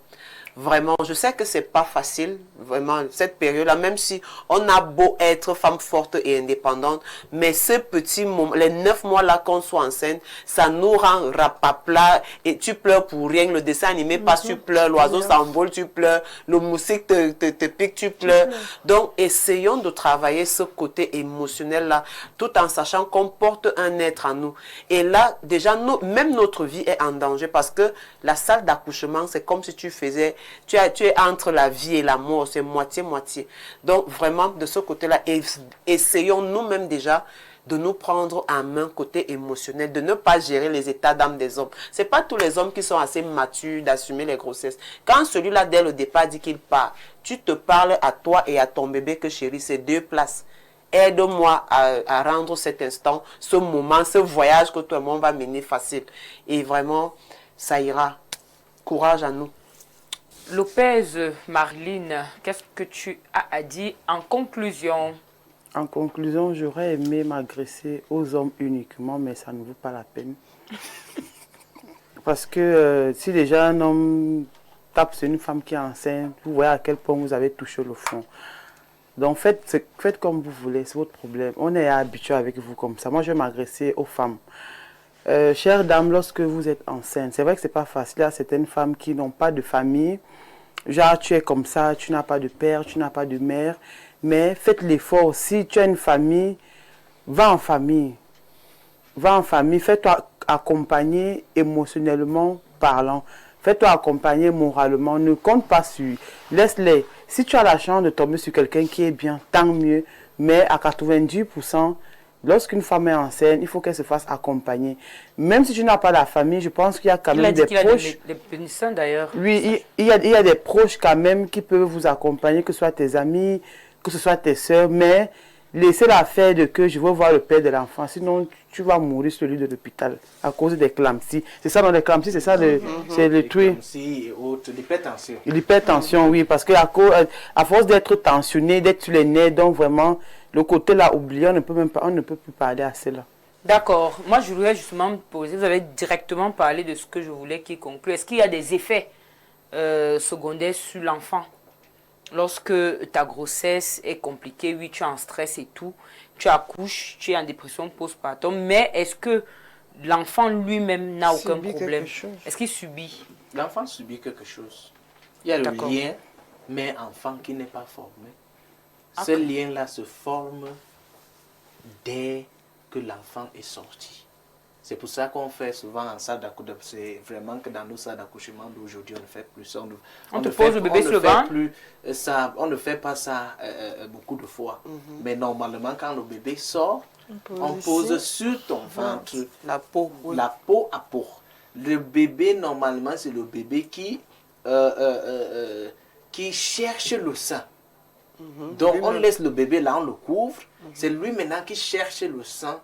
Vraiment, je sais que c'est pas facile, vraiment, cette période-là, même si on a beau être femme forte et indépendante, mais ce petit moment, les 9 mois-là qu'on soit enceinte, ça nous rend rapapla et tu pleures pour rien. Le dessin animé passe, tu pleures, l'oiseau s'envole, tu pleures, le moustique te pique, tu pleures. Donc, essayons de travailler ce côté émotionnel-là, tout en sachant qu'on porte un être en nous. Et là, déjà, même notre vie est en danger parce que la salle d'accouchement, c'est comme si tu faisais... Tu es entre la vie et la mort, c'est moitié-moitié. Donc vraiment, de ce côté-là, essayons nous-mêmes déjà de nous prendre en main côté émotionnel, de ne pas gérer les états d'âme des hommes. Ce n'est pas tous les hommes qui sont assez matures d'assumer les grossesses. Quand celui-là, dès le départ, dit qu'il part, tu te parles à toi et à ton bébé que chérie, c'est 2 places. aide-moi à rendre cet instant, ce moment, ce voyage que tout le monde va mener facile. Et vraiment, ça ira. Courage à nous. Lopez, Marlene, qu'est-ce que tu as à dire en conclusion? En conclusion, j'aurais aimé m'agresser aux hommes uniquement, mais ça ne vaut pas la peine. Parce que si déjà un homme tape sur une femme qui est enceinte, vous voyez à quel point vous avez touché le fond. Donc faites comme vous voulez, c'est votre problème. On est habitué avec vous comme ça. Moi, je vais m'agresser aux femmes. Chère dame, lorsque vous êtes enceinte, c'est vrai que c'est pas facile. Il y a certaines femmes qui n'ont pas de famille. Genre, tu es comme ça, tu n'as pas de père, tu n'as pas de mère. Mais faites l'effort. Si tu as une famille, va en famille. Va en famille, fais-toi accompagner émotionnellement parlant. Fais-toi accompagner moralement. Ne compte pas sur. Laisse-les. Si tu as la chance de tomber sur quelqu'un qui est bien, tant mieux. Mais à 90%, lorsqu'une femme est enceinte, il faut qu'elle se fasse accompagner. Même si tu n'as pas la famille, je pense qu'il y a quand même des proches. Des pénissants d'ailleurs. Oui, il y a des proches quand même qui peuvent vous accompagner, que ce soit tes amis, que ce soit tes soeurs. Mais laissez l'affaire de que je veux voir le père de l'enfant. Sinon, tu vas mourir sur le lit de l'hôpital à cause des clamsies. C'est ça dans les clamsies, c'est ça c'est le truc. L'hypertension. L'hypertension, oui, parce que à force d'être tensionné, d'être sur les nerfs, donc vraiment, le côté là oublié, on ne peut plus parler à cela. D'accord. Moi, je voulais justement me poser, vous avez directement parlé de ce que je voulais qu'il conclue. Est-ce qu'il y a des effets secondaires sur l'enfant? Lorsque ta grossesse est compliquée, oui, tu es en stress et tout, tu accouches, tu es en dépression postpartum, mais est-ce que l'enfant lui-même n'a aucun problème? Est-ce qu'il subit? L'enfant subit quelque chose. Il y a le lien mère-enfant qui n'est pas formé. Ce lien-là se forme dès que l'enfant est sorti. C'est pour ça qu'on fait souvent en salle d'accouchement. C'est vraiment que dans nos salles d'accouchement d'aujourd'hui, on ne fait plus ça. On te pose le bébé sur le ventre? On ne fait pas ça beaucoup de fois. Mais normalement, quand le bébé sort, on pose sur ton ventre la peau. Oui. La peau à peau. Le bébé, normalement, c'est le bébé qui cherche le sein. Donc, on laisse le bébé là, on le couvre. C'est lui maintenant qui cherche le sein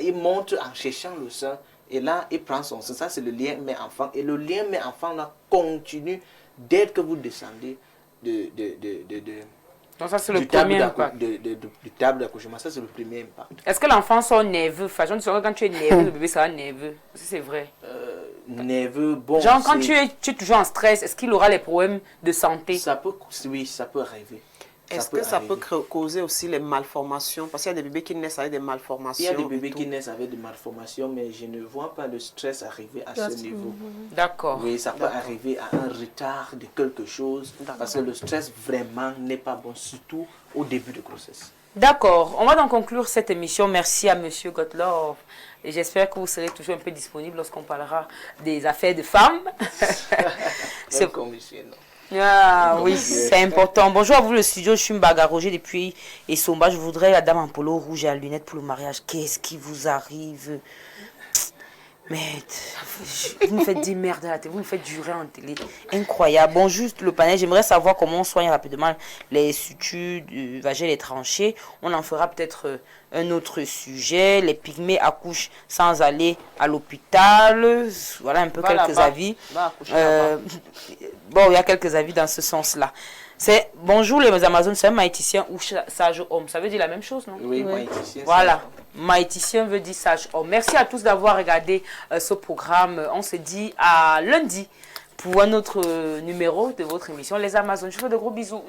il monte en cherchant le sein et là il prend son sein. Ça c'est le lien mère-enfant et le lien mère-enfant là continue dès que vous descendez donc ça c'est le premier impact. Du table d'accouchement. Ça c'est le premier impact. Est-ce que l'enfant sort nerveux? Enfin, quand tu es nerveux, le bébé sera nerveux. C'est vrai. Nerveux, bon. Genre quand tu es toujours en stress, est-ce qu'il aura les problèmes de santé? Oui, ça peut arriver. Est-ce que ça peut causer aussi les malformations? Parce qu'il y a des bébés qui naissent avec des malformations. Il y a des bébés qui naissent avec des malformations, mais je ne vois pas le stress arriver à ce niveau. D'accord. Oui, ça peut arriver à un retard de quelque chose, parce que le stress vraiment n'est pas bon, surtout au début de grossesse. D'accord. On va donc conclure cette émission. Merci à Monsieur Gottlob. Et j'espère que vous serez toujours un peu disponible lorsqu'on parlera des affaires de femmes. C'est commissionné. Ah oui, c'est important. Bonjour à vous le studio, je suis Mbaga Roger depuis Essomba. Je voudrais la dame en polo rouge et à lunettes pour le mariage. Qu'est-ce qui vous arrive? Mais vous me faites dire merde à la télé, vous me faites jurer en télé. Incroyable. Bon, juste le panel, j'aimerais savoir comment on soigne rapidement les sutures vaginales et tranchées. On en fera peut-être un autre sujet. Les pygmées accouchent sans aller à l'hôpital. Voilà un peu quelques avis. Bon, il y a quelques avis dans ce sens-là. C'est bonjour les Amazones, c'est un maïticien ou sage homme. Ça veut dire la même chose, non? Oui, maïticien. Voilà. Maïticien veut dire sage homme. Merci à tous d'avoir regardé ce programme. On se dit à lundi pour un autre numéro de votre émission Les Amazones. Je vous fais de gros bisous.